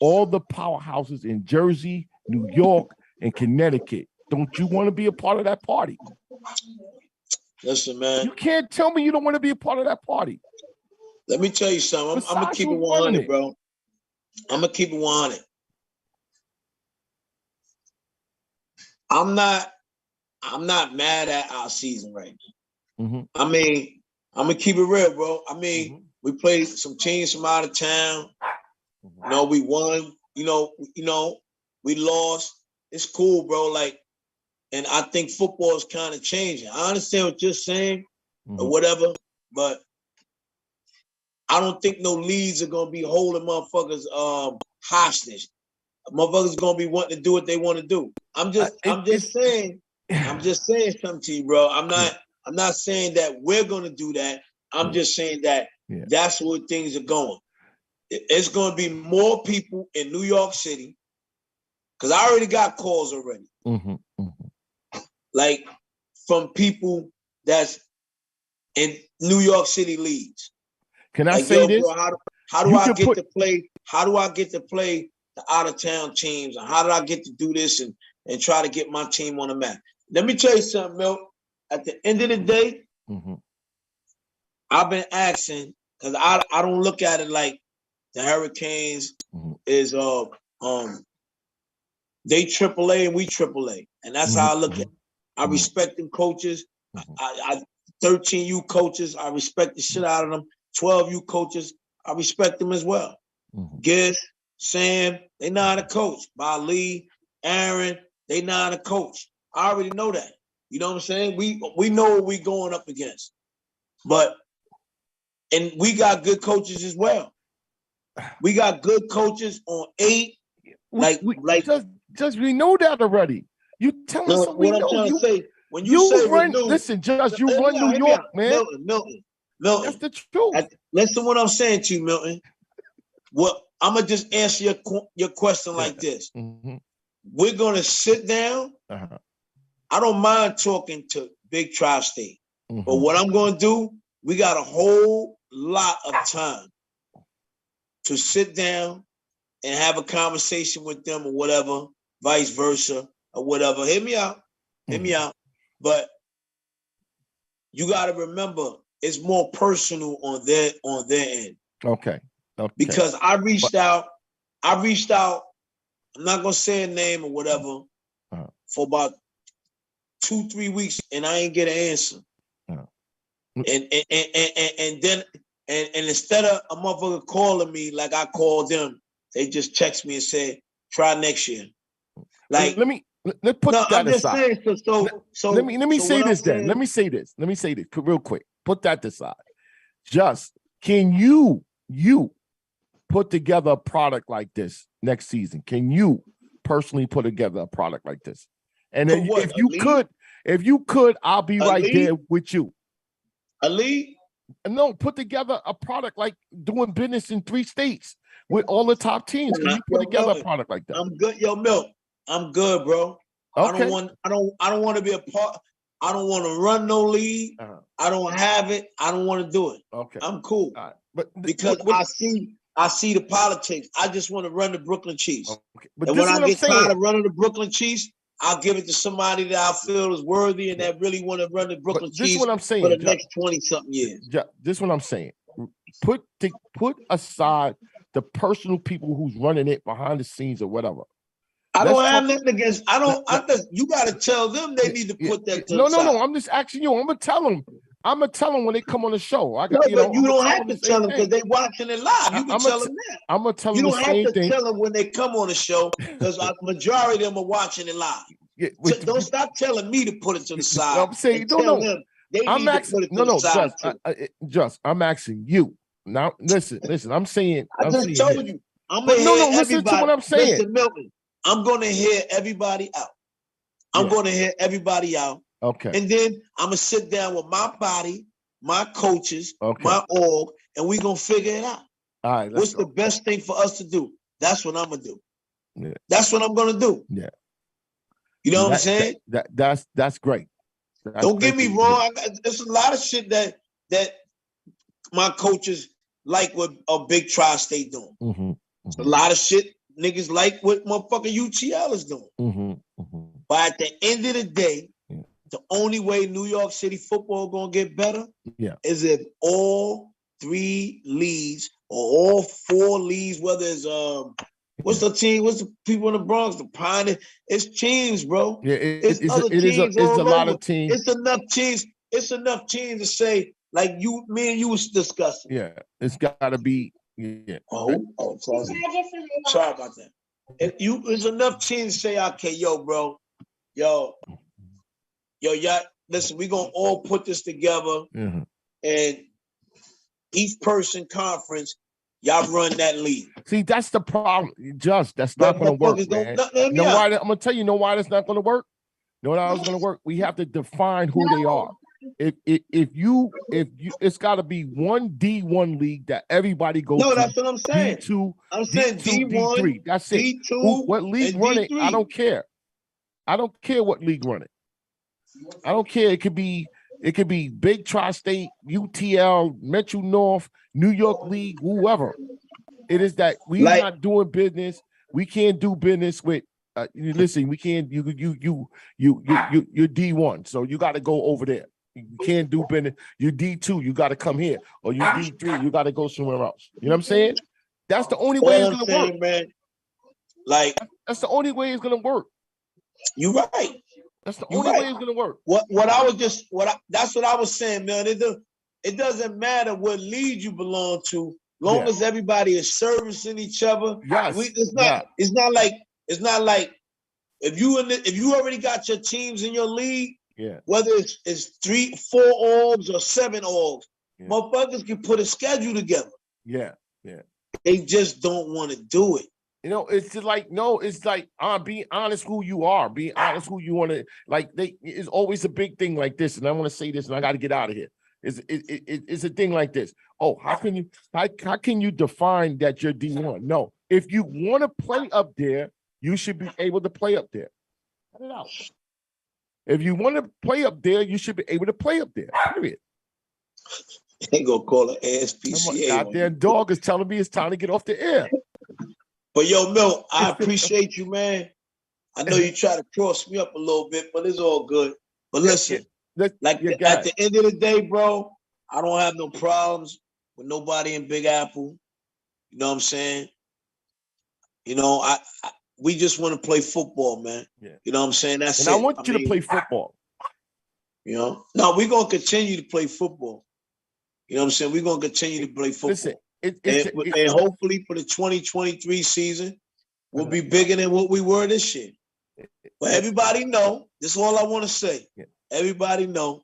all the powerhouses in Jersey, New York, and Connecticut. Don't you want to be a part of that party? Listen, man. You can't tell me you don't want to be a part of that party. Let me tell you something. I'm going to keep it 100, bro. I'm going to keep it 100. I'm not mad at our season right now. Mm-hmm. I mean, I'm gonna keep it real, bro. I mean, we played some teams from out of town. You know, we won. You know, we lost. It's cool, bro. Like, and I think football is kind of changing. I understand what you're saying or whatever, but I don't think no leads are gonna be holding motherfuckers hostage. Motherfuckers gonna be wanting to do what they want to do. I'm just saying something to you, bro. I'm not saying that we're gonna do that. I'm just saying that that's where things are going. It's gonna be more people in New York City, because I already got calls already. Like from people that's in New York City leagues. Can I say this? Bro, how do I get to play? How do I get to play the out of town teams? And how did I get to do this and try to get my team on the map? Let me tell you something, Milt. At the end of the day, I've been asking, because I don't look at it like the Hurricanes is they AAA and we AAA, and that's how I look at it. I respect them coaches. I 13U coaches, I respect the shit out of them. 12U coaches, I respect them as well. Giz, Sam, they know how to coach. Bali, Aaron, they know how to coach. I already know that. You know what I'm saying? We know what we're going up against. And we got good coaches as well. We got good coaches on 8. Like Just we know that already. You tell us what we I'm know. trying to say. When you You say run, renew, listen, Just you run New York, man. Milton. That's the truth. Listen what I'm saying to you, Milton. What I'm gonna just answer your question like this. Mm-hmm. We're gonna sit down. Uh-huh. I don't mind talking to Big Tri-State, Mm-hmm. but what I'm gonna do, we got a whole lot of time to sit down and have a conversation with them or whatever, vice versa or whatever. Hear me out. But you got to remember, it's more personal on their end. Okay. Because I reached out. I'm not gonna say a name or whatever for about 2-3 weeks, and I ain't get an answer. And then instead of a motherfucker calling me like I called them, they just text me and say, "Try next year." Like, let's put that aside. So let me say this then. Let me say this real quick. Put that aside. Just can you put together a product like this next season? Can you personally put together a product like this? And then if you could, I'll be right there with you. A league? No, put together a product like doing business in 3 states with all the top teams. Can you put together a product like that? I'm good, Milk. I'm good, bro. Okay. I don't want to be a part. I don't want to run no league. I don't have it. I don't want to do it. Okay. I'm cool. All right. But because I see the politics. I just want to run the Brooklyn Chiefs. Okay. But and when I get tired of running the Brooklyn Chiefs, I'll give it to somebody that I feel is worthy and that really want to run the Brooklyn Chiefs what I'm saying, for the next 20-something years. This is what I'm saying. Put aside the personal people who's running it behind the scenes or whatever. I don't have nothing against. You got to tell them they need to put that to the side. No. I'm just asking you. I'm gonna tell them when they come on the show. But you don't have to tell them because they watching it live. You can tell them that. I'm gonna tell them the same thing. You don't have to tell them when they come on the show because the majority of them are watching it live. So don't stop telling me to put it to the side. I'm saying them they need to put it to the side. I'm asking you. Now listen. I'm saying. I just told you. I'm gonna hear everybody. Listen to what I'm saying. Listen, Milton. I'm going to hear everybody out. Going to hear everybody out. Okay. And then I'm going to sit down with my body, my coaches, my org, and we're going to figure it out. All right. What's the best thing for us to do? That's what I'm going to do. Yeah. That's what I'm going to do. Yeah. You know what I'm saying? That's great. Don't get me wrong. There's a lot of shit that my coaches like what a Big Tri-State doing. Mm-hmm. A lot of shit niggas like what motherfucking UTL is doing. But at the end of the day, the only way New York City football gonna get better is if all 3 leagues or all 4 leagues, whether it's what's the team? What's the people in the Bronx? The Pioneers. It's teams, bro. Yeah, it's a lot of teams. It's enough teams. It's enough teams to say like me and you was discussing. Yeah, it's gotta be. Yeah. Sorry about that. There's enough teams to say, okay, y'all, listen, we're gonna all put this together and each person conference, y'all run that league. See, that's the problem. That's not gonna work, man. I'm gonna tell you, why that's not gonna work? You know how it's gonna work? We have to define who they are. If you it's got to be one D1 league that everybody goes to. No, that's what I'm saying. D2, I'm saying D1, D3. That's it. D2, what league run it? I don't care. I don't care what league run it. I don't care. It could be Big Tri-State, UTL, Metro North, New York League, whoever. It is that we're not doing business. We can't do business with. Listen, we can't. You're D1, so you got to go over there. You can't do business. You're D2, you got to come here, or you're D3, you got to go somewhere else. You know what I'm saying? That's the only way it's gonna work, man. Like that's the only way it's gonna work. You're right. That's the only way it's gonna work. That's what I was saying, man. It doesn't matter what league you belong to, long as everybody is servicing each other. Yes. It's not like if you already got your teams in your league, Yeah. Whether it's 3, 4 orgs or 7 orgs, Yeah. motherfuckers can put a schedule together. Yeah. Yeah. They just don't want to do it. You know, it's just like, no, it's like being honest who you are, being honest who you want to, like, it's always a big thing like this. And I want to say this and I got to get out of here. It's a thing like this. Oh, how can you define that you're D1? No, if you want to play up there, you should be able to play up there. Cut it out. If you want to play up there, you should be able to play up there. Period. They gonna call it ASPCA. Goddamn dog is telling me it's time to get off the air. But yo, Milt, I appreciate you, man. I know you try to cross me up a little bit, but it's all good. But listen, at the end of the day, bro, I don't have no problems with nobody in Big Apple. You know what I'm saying? You know, we just want to play football, man. Yeah. You know what I'm saying? That's and it. I want you to play football. You know? No, we're going to continue to play football. You know what I'm saying? We're going to continue to play football. Listen, and hopefully for the 2023 season, we'll be bigger than what we were this year. But everybody know, this is all I want to say. Yeah. Everybody know.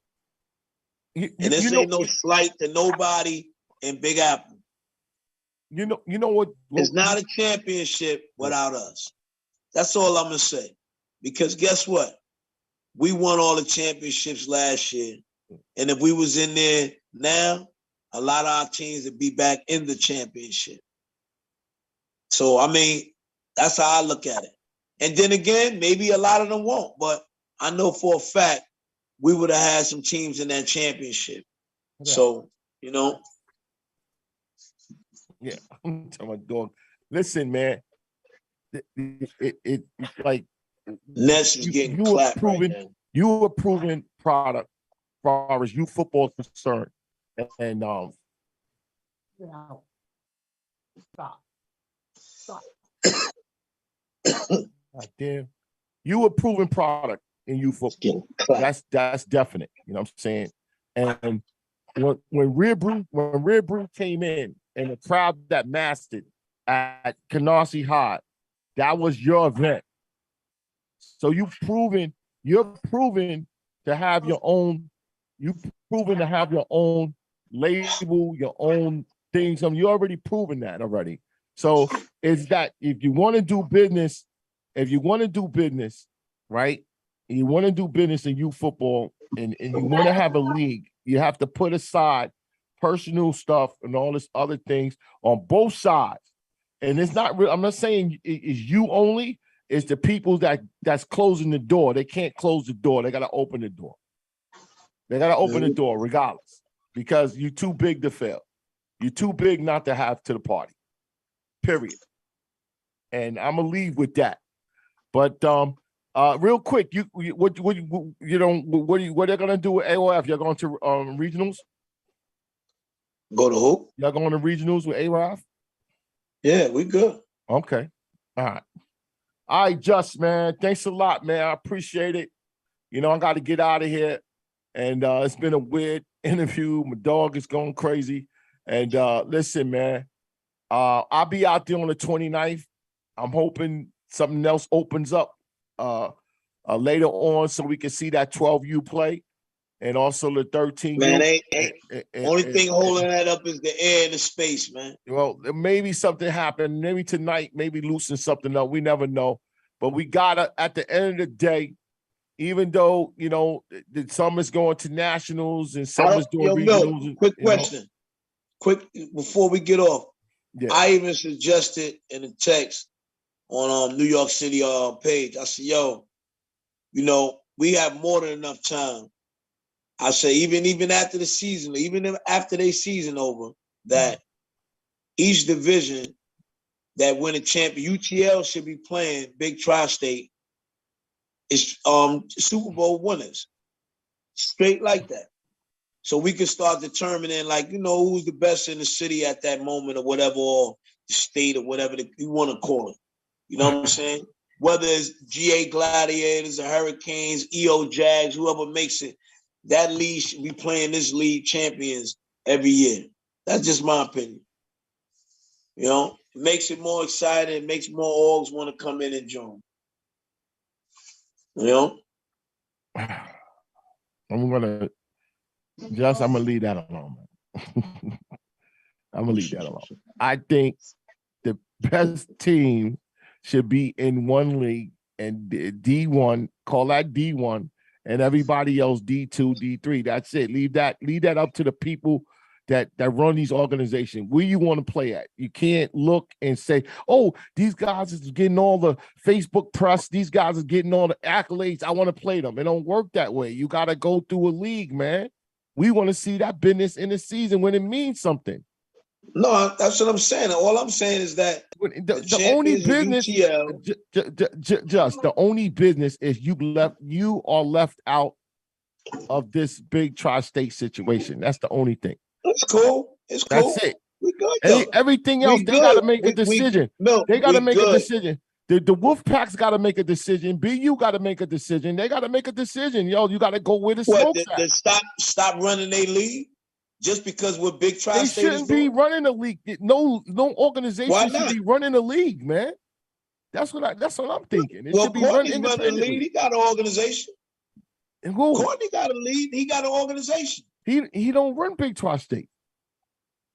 And this ain't no slight to nobody in Big Apple. You know what? It's not a championship without us. That's all I'm going to say. Because guess what? We won all the championships last year. And if we was in there now, a lot of our teams would be back in the championship. So, I mean, that's how I look at it. And then again, maybe a lot of them won't. But I know for a fact, we would have had some teams in that championship. Yeah. So, you know. Yeah, I'm telling my dog. Listen, man. It's like Nets is getting clapped right now. You a proven product as far as youth football is concerned. And stop. God damn. You a proven product in youth football. That's definite. You know what I'm saying? And when Rear Brew came in and the crowd that mastered at Canarsie High, that was your event. So you're proven to have your own, label, your own things. You already proven that already. So it's that if you want to do business, right? And you want to do business in youth football and you want to have a league, you have to put aside personal stuff and all this other things on both sides. And it's not real. I'm not saying it's you only. It's the people that's closing the door. They can't close the door. They got to open the door. They got to open the door regardless because you're too big to fail. You're too big not to have to the party. Period. And I'm gonna leave with that. But real quick, what they're gonna do with AOF? You're going to regionals? Go to who? Y'all going to regionals with AOF? Yeah, we good. Okay. All right. All right, Just, man. Thanks a lot, man. I appreciate it. You know, I got to get out of here. And it's been a weird interview. My dog is going crazy. And listen, man, I'll be out there on the 29th. I'm hoping something else opens up later on so we can see that 12U play. And also the 13. Man, only thing holding that up is the air and the space, man. Well, maybe something happened. Maybe tonight, maybe loosen something up. We never know. But we gotta, at the end of the day, even though, you know, some is going to nationals and some is doing regionals. Quick question. Quick, before we get off. Yeah. I even suggested in a text on New York City page. I said, yo, you know, we have more than enough time. I say even after the season, even after their season over, that each division that win a champion, UTL should be playing Big Tri-State is Super Bowl winners, straight like that. So we can start determining, like, you know, who's the best in the city at that moment or whatever, or the state or whatever you want to call it. You know what I'm saying? Whether it's GA Gladiators or Hurricanes, EO Jags, whoever makes it. That league should be playing this league champions every year. That's just my opinion. You know, it makes it more exciting. It makes more orgs want to come in and join. You know? I'm gonna leave that alone, man. I'm gonna leave that alone. I think the best team should be in one league and D1, call that D1, and everybody else D2, D3. That's it. Leave that up to the people that run these organizations. Where you want to play at? You can't look and say, "Oh, these guys is getting all the Facebook press. These guys are getting all the accolades. I want to play them." It don't work that way. You got to go through a league, man. We want to see that business in the season when it means something. No, that's what I'm saying. All I'm saying is that the only business, just the only business is you are left out of this big tri-state situation. That's the only thing. It's cool. It's cool. That's it. We good. Everything else, they got to make a decision. They got to make a decision. The Wolfpack's got to make a decision. BU got to make a decision. They got to make a decision. Yo, you got to go where the smoke's at. Stop running a league just because we're big tri-state. They shouldn't be running a league. No organization should be running a league, man. That's what I'm thinking. It should be running a league. He got an organization. And who? Courtney got a lead. He got an organization. He don't run big tri-state.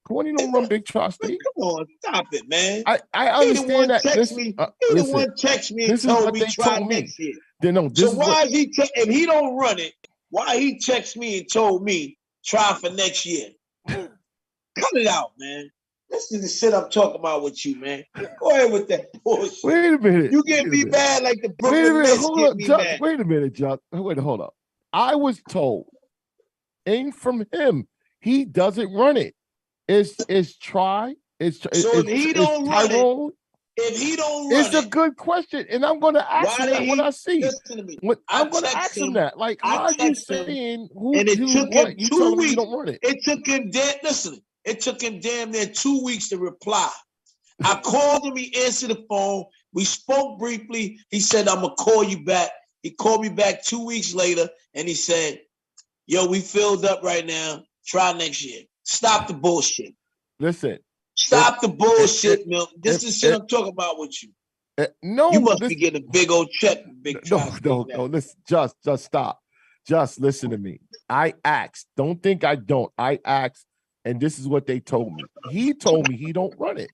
Courtney don't run big tri-state. Come on, stop it, man. I understand that. He the one text me and told me try next year. So why is he if he don't run it? Why he text me and told me try for next year? Cut it out, man. This is the shit I'm talking about with you, man. Go ahead with that bullshit. Wait a minute. You get me mad like the Brooklyn Nets get me mad. Wait a minute, Chuck. Wait, hold up. I was told, ain't from him. He doesn't run it. It's Try. If he don't run it, it's a good question, and I'm going to ask him that when I see. Listen to me. I'm going to ask him that. Like, how are you saying who? And it took him 2 weeks. Don't run it. It took him It took him damn near 2 weeks to reply. I called him. He answered the phone. We spoke briefly. He said, "I'm gonna call you back." He called me back 2 weeks later, and he said, "Yo, we filled up right now. Try next year." Stop the bullshit. Listen. Stop the bullshit, Milton. This is shit I'm talking about with you. No, you must be getting a big old check. No. Listen, just stop. Just listen to me. I asked. Don't think I don't. I asked, and this is what they told me. He told me he don't run it.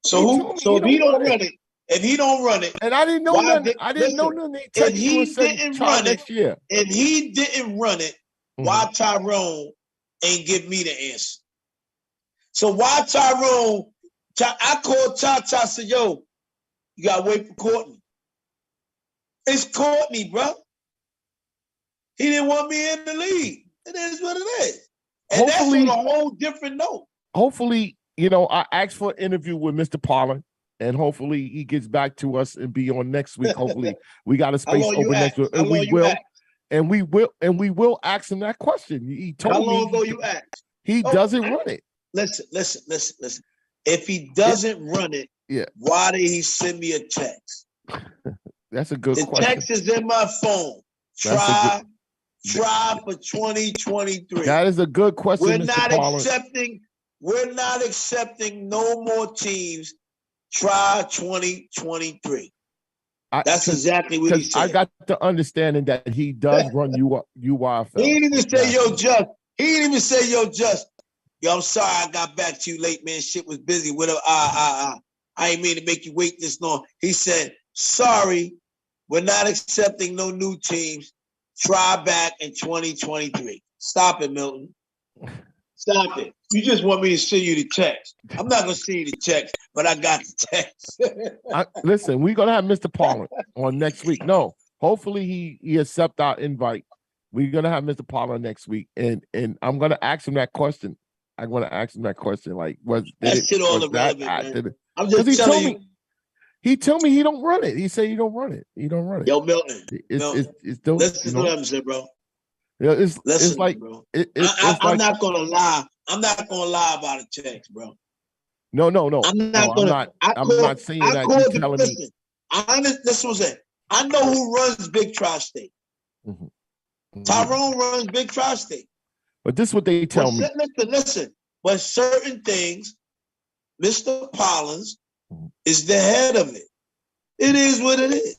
So if he don't run it, and I didn't know nothing. I didn't know nothing. If he didn't run next year. If he didn't run it, why Tyrone ain't give me the answer? So why Tyrone? I called Ty, said, "Yo, you gotta wait for Courtney." It's Courtney, bro. He didn't want me in the league. It is what it is. And hopefully, that's on a whole different note. Hopefully, I asked for an interview with Mr. Pollard, and hopefully he gets back to us and be on next week. Hopefully, we got a space open next week, and we will ask him that question. He told me. How long ago you asked? He doesn't run it. Listen. If he doesn't run it, why did he send me a text? That's a good question. The text is in my phone. Try for 2023. That is a good question. We're not accepting no more teams. Try 2023. That's exactly what he said. I got the understanding that he does run URFL. He didn't even say, "Yo, Just." He didn't even say, "Yo, Just." Yo, I'm sorry I got back to you late, man. Shit was busy. Whatever. I ain't mean to make you wait this long. He said, "Sorry, we're not accepting no new teams. Try back in 2023. Stop it, Milton. Stop it. You just want me to send you the text. I'm not going to send you the text, but I got the text. Listen, we're going to have Mr. Pollard on next week. No, hopefully he accept our invite. We're going to have Mr. Pollard next week, and I'm going to ask him that question. I'm going to ask him that question. Like, I'm just telling you. He told me he don't run it. He said he don't run it. He don't run it. Yo, Milton. It's still, listen to what I'm saying, bro. Yeah, it's like I'm not gonna lie. I'm not gonna lie about a text, bro. No. I'm not saying that. You're telling me. This was it. I know who runs Big Tri-State. Tyrone runs Big Tri-State. But this is what they tell me. Listen. But certain things, Mr. Collins is the head of it. It is what it is.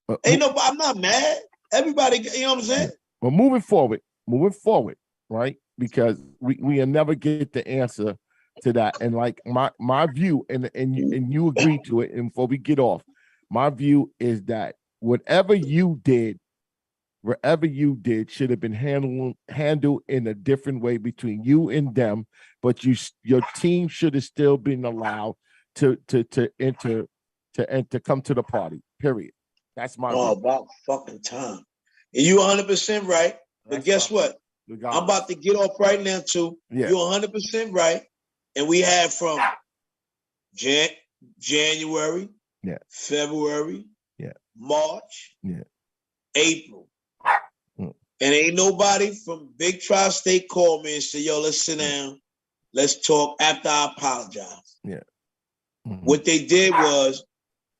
I'm not mad. Everybody, you know what I'm saying? But moving forward, right? Because we will never get the answer to that. And like my view, and you agree to it. And before we get off, my view is that whatever you did, wherever you did, should have been handled in a different way between you and them. But your team should have still been allowed to enter and to come to the party. Period. That's my view. About fucking time. And you 100% right. But That's guess what? I'm about to get off right now too. Yeah. You're 100% right. And we had from January, February, March, April. And ain't nobody from Big Tri-State called me and said, yo, let's sit down. Let's talk after I apologize. Yeah. Mm-hmm. What they did was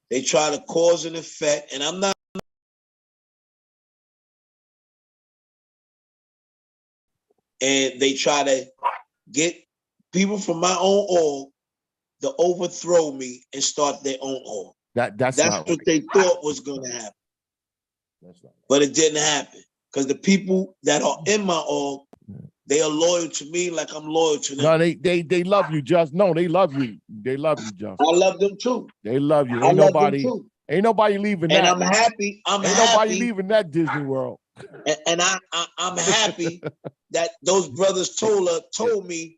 they tried to cause an effect. And I'm not. And they try to get people from my own org to overthrow me and start their own org. That's what right. They thought was going to happen. That's not right. But it didn't happen because the people that are in my org, they are loyal to me like I'm loyal to them. No, they love you, Just. No, they love you. They love you, Just. I love them too. They love you. Ain't nobody leaving and that. I'm happy. Ain't nobody leaving that Disney World. And I'm happy that those brothers told me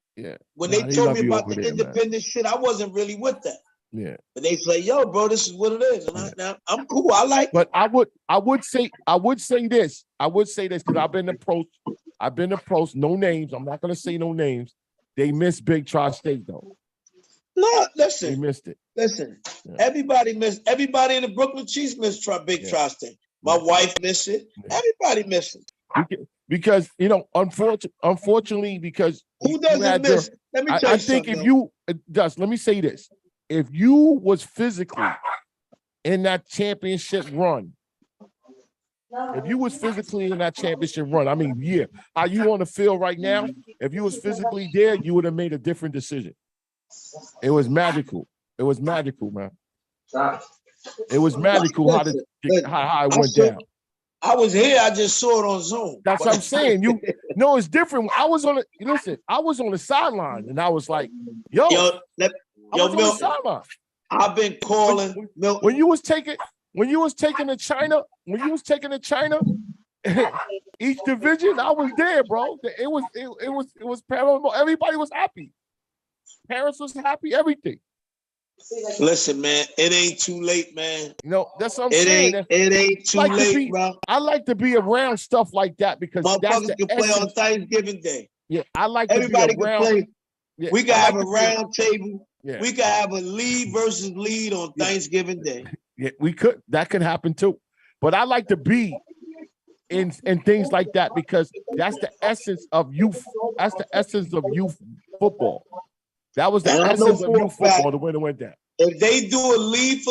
when they told me about the independent shit, I wasn't really with that. Yeah. But they say, yo, bro, this is what it is. And I'm cool. I like But I would say this. I would say this because I've been approached, no names. I'm not gonna say no names. They missed Big Tri-State though. No, listen. They missed it. Listen, everybody in the Brooklyn Chiefs missed Big Tri-State. My wife missed it. Everybody missed it. Because unfortunately, because who doesn't miss? Let me tell you I think something. If you let me say this: if you was physically in that championship run, I mean, how you on the field right now? If you was physically there, you would have made a different decision. It was magical. It was magical, man. It was magical how it went down. I was here. I just saw it on Zoom. That's what I'm saying. It's different. I was on the sideline, and I was like, yo, Milton, on the sideline. I've been calling Milton. When you was taking to China, each division, I was there, bro. It was paranormal. Everybody was happy. Parents was happy. Everything. Listen, man, it ain't too late, man. That's what I'm saying. It ain't too late, bro. I like to be around stuff like that because that's the can play on Thanksgiving Day. Yeah, I like everybody to be around. Can play. Yeah, we can have a round table. Yeah. We can have a lead versus lead on Thanksgiving Day. Yeah, we could. That could happen too. But I like to be in things like that because that's the essence of youth. That's the essence of youth football. That was the essence of youth football. The way it went down. If they do a lead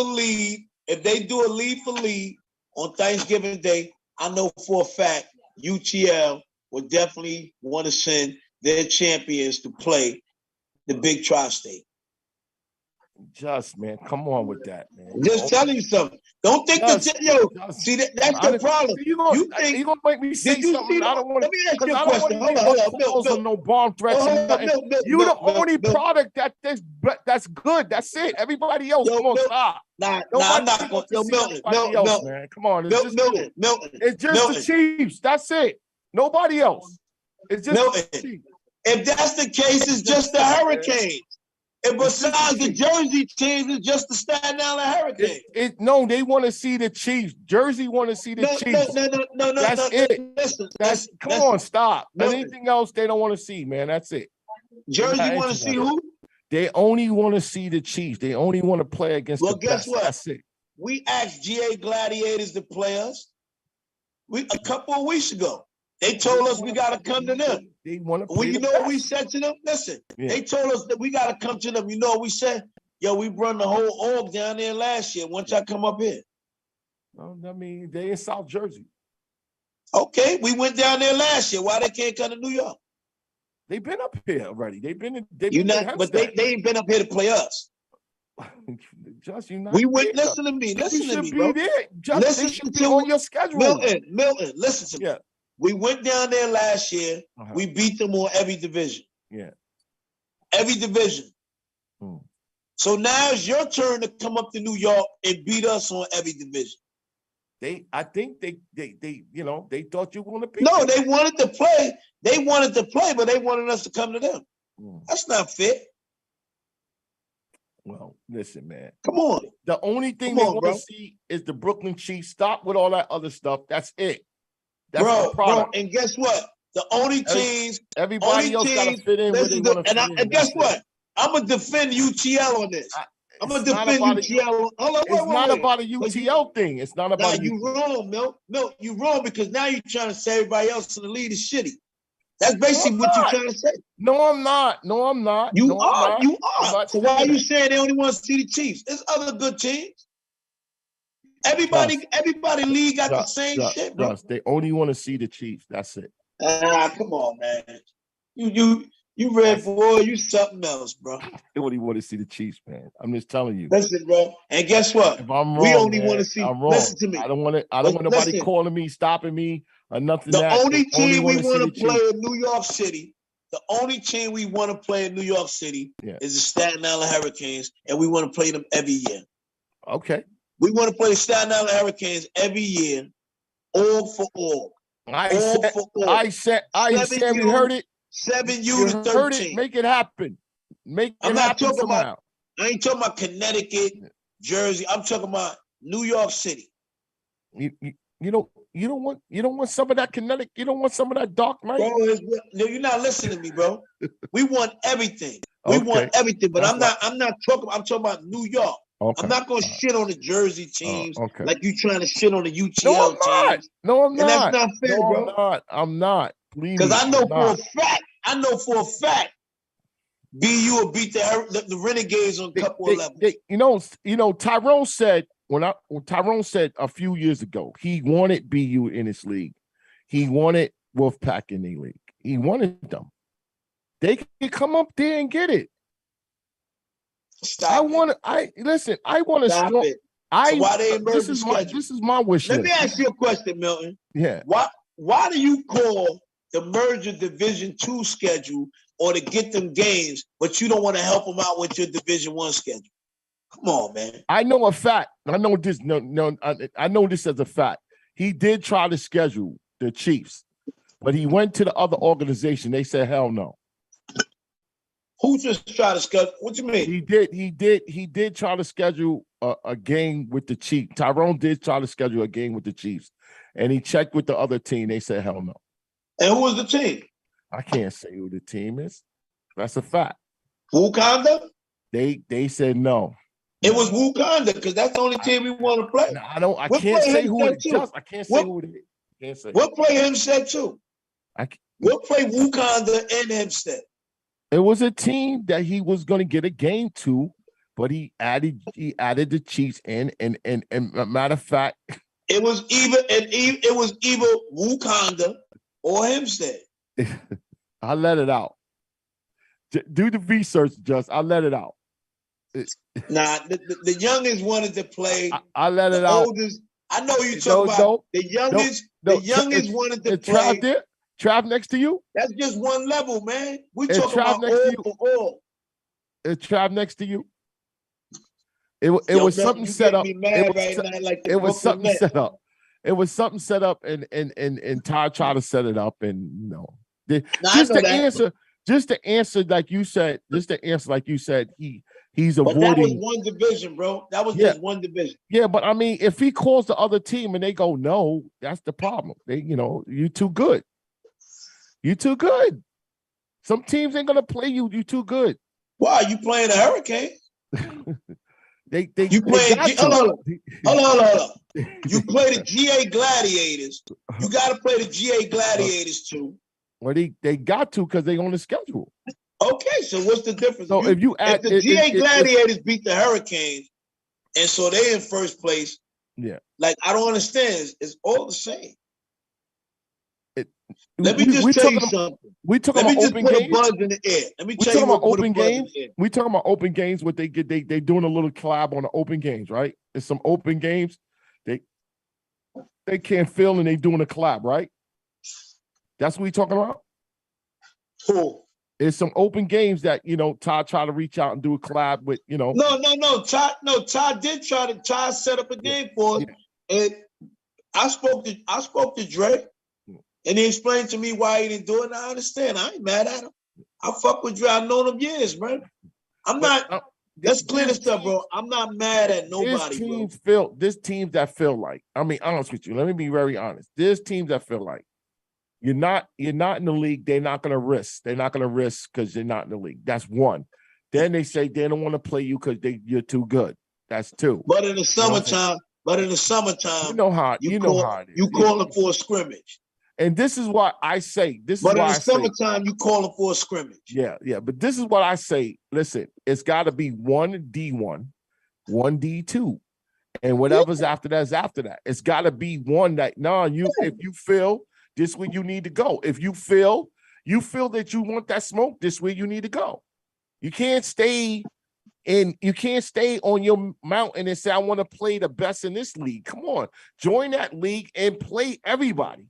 for lead, on Thanksgiving Day, I know for a fact UTL will definitely want to send their champions to play the Big Tri-State. Just, man, come on with that, man. Just telling you something. Don't think that's the problem. You gonna make me say something I don't want to. Let me ask you a question. Hold on. No bomb threats. You the only product that's good. That's it. Everybody else, come on, stop. I'm not going to. Milton, man, come on. Milton. It's just the Chiefs. That's it. Nobody else. It's just the Chiefs. If that's the case, it's just the Hurricanes. And besides the Jersey teams, it's just the Staten Island Hurricanes. No, they want to see the Chiefs. Jersey want to see the Chiefs. No. That's it. Come on, stop. Anything else they don't want to see, man. That's it. Jersey want to see who? They only want to see the Chiefs. They only want to play against the best. Guess what? That's it. We asked GA Gladiators to play us a couple of weeks ago. They told us we got to come to them. They want to play. You know what we said to them? Listen, they told us that we got to come to them. You know what we said? Yo, we run the whole org down there last year. Once y'all come up here. I mean, they in South Jersey. Okay, we went down there last year. Why they can't come to New York? They've been up here already. They've been. But they ain't been up here to play us. Just you not. We went. Listen to me. Listen to me, bro. Just, listen to on your schedule. Milton, listen to me. Yeah. We went down there last year. We beat them on every division. Yeah. Every division. So now it's your turn to come up to New York and beat us on every division. I think they they thought you were going to beat No, them. they wanted to play. They wanted to play, but they wanted us to come to them. That's not fair. Well, listen, man. Come on. The only thing they want to see is the Brooklyn Chiefs. Stop with all that other stuff. That's it. That's the product. And guess what? The only teams, everybody else got to fit in where they want to fit in. And guess what? I'm gonna defend UTL on this. I'm gonna defend UTL. It's not about a UTL thing. It's not about. You wrong, Milt. You wrong because now you're trying to say everybody else in the league is shitty. That's basically what you're trying to say. No, I'm not. You are. So why are you saying they only want to see the Chiefs? There's other good teams. Everybody league got the same shit, bro. They only want to see the Chiefs. That's it. Come on, man. You red boy, you something else, bro. They only want to see the Chiefs, man. I'm just telling you. Listen, bro. And guess what? If I'm wrong, we only want to see. I'm wrong. Listen to me. I don't want nobody calling me, stopping me, or nothing. The only team we want to play in New York City. The only team we want to play in New York City is the Staten Island Hurricanes, and we want to play them every year. Okay. We want to play the Staten Island Hurricanes every year, all for all. I said we heard it. 7U to 13. Heard it. Make it happen. I'm not talking about. I ain't talking about Connecticut, Jersey. I'm talking about New York City. You don't want some of that Connecticut. You don't want some of that dark night. Bro, no, you're not listening to me, bro. We want everything. We want everything, but I'm not talking. I'm talking about New York. Okay. I'm not gonna shit on the Jersey teams like you trying to shit on the UTL teams. No, I'm not. And that's not fair, bro. I'm not. Because I know for a fact, BU will beat the Renegades on a couple of levels. Tyrone said Tyrone said a few years ago he wanted BU in his league. He wanted Wolfpack in the league. He wanted them. They can come up there and get it. I want to Stop it. So why they this is my wish list. Let me ask you a question, Milton. Yeah. Why do you call the merger Division II schedule or to get them games, but you don't want to help them out with your Division I schedule? Come on, man. I know a fact. I know this. I know this as a fact. He did try to schedule the Chiefs, but he went to the other organization. They said, "Hell no." Who just tried to schedule? What you mean? He did try to schedule a game with the Chiefs. Tyrone did try to schedule a game with the Chiefs, and he checked with the other team. They said, "Hell no." And who was the team? I can't say who the team is. That's a fact. Wakanda? They said no. It was Wakanda because that's the only team we want to play. I can't say who it is. I can't say who it is. Can't say. We'll play Hempstead too. We'll play Wakanda and Hempstead. It was a team that he was going to get a game to, but he added the Chiefs and matter of fact, it was either Wakanda or Hempstead. I let it out. Do the research, just I let it out. Nah, the youngest wanted to play. I let it out. Oldest, I know you talking about the youngest. The youngest wanted to play. Trav next to you? That's just one level, man. We talking about all for all. Is Trav next to you? It was something set up. It was something set up. It was something set up, and Ty tried to set it up, and just to answer like you said. He's avoiding. But that was one division, bro. That was just one division. Yeah, but I mean, if he calls the other team and they go no, that's the problem. You too good. You too good. Some teams ain't gonna play you. You too good. Why you playing the Hurricanes? You playing? Hold on. You play the GA Gladiators. You got to play the GA Gladiators too. Well, they got to because they on the schedule. Okay, so what's the difference? So if the GA Gladiators beat the Hurricanes, and so they in first place. Yeah. Like I don't understand. It's all the same. Let me just tell you something. We talking about open games. Buzz in the air. Let me tell you what open games. We talking about open games. What they get? They doing a little collab on the open games, right? There's some open games. They can't fill and they doing a collab, right? That's what we talking about? Who? It's some open games that, Todd tried to reach out and do a collab with, No. Todd did try to. Todd set up a game for us, and I spoke to Dre, and he explained to me why he didn't do it. And I understand. I ain't mad at him. I fuck with Dre. I've known him years, man. Let's clear this up, bro. I'm not mad at nobody, There's teams that feel like, honest with you. Let me be very honest. There's teams that feel like you're not in the league. They're not going to risk. They're not going to risk because you're not in the league. That's one. Then they say they don't want to play you because you're too good. That's two. But in the summertime, you know how it is. You calling for a scrimmage. And this is what I say. In the summertime, you calling for a scrimmage. Yeah. But this is what I say. Listen, it's got to be one D1, one D2, and whatever's after that is after that. It's got to be one that if you feel this way you need to go. If you feel that you want that smoke, this way you need to go. You can't stay on your mountain and say, I want to play the best in this league. Come on, join that league and play everybody.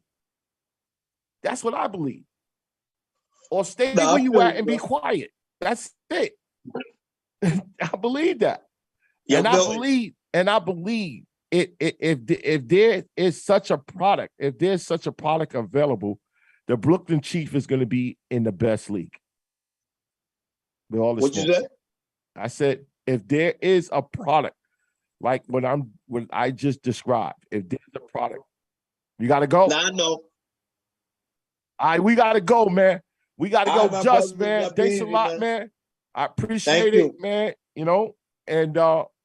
That's what I believe. Or stay where you at and be quiet. That's it. I believe that. And I believe if there is such a product, if there's such a product available, the Brooklyn Chief is going to be in the best league. With all this what you said? I said, if there is a product like what I just described, if there's a product, you got to go. Now I know. All right, we got to go, man. We got to go. Right, Just, brother, man. Thanks a lot, man. I appreciate Thank it, you. man. And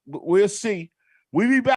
we'll see. We'll be back.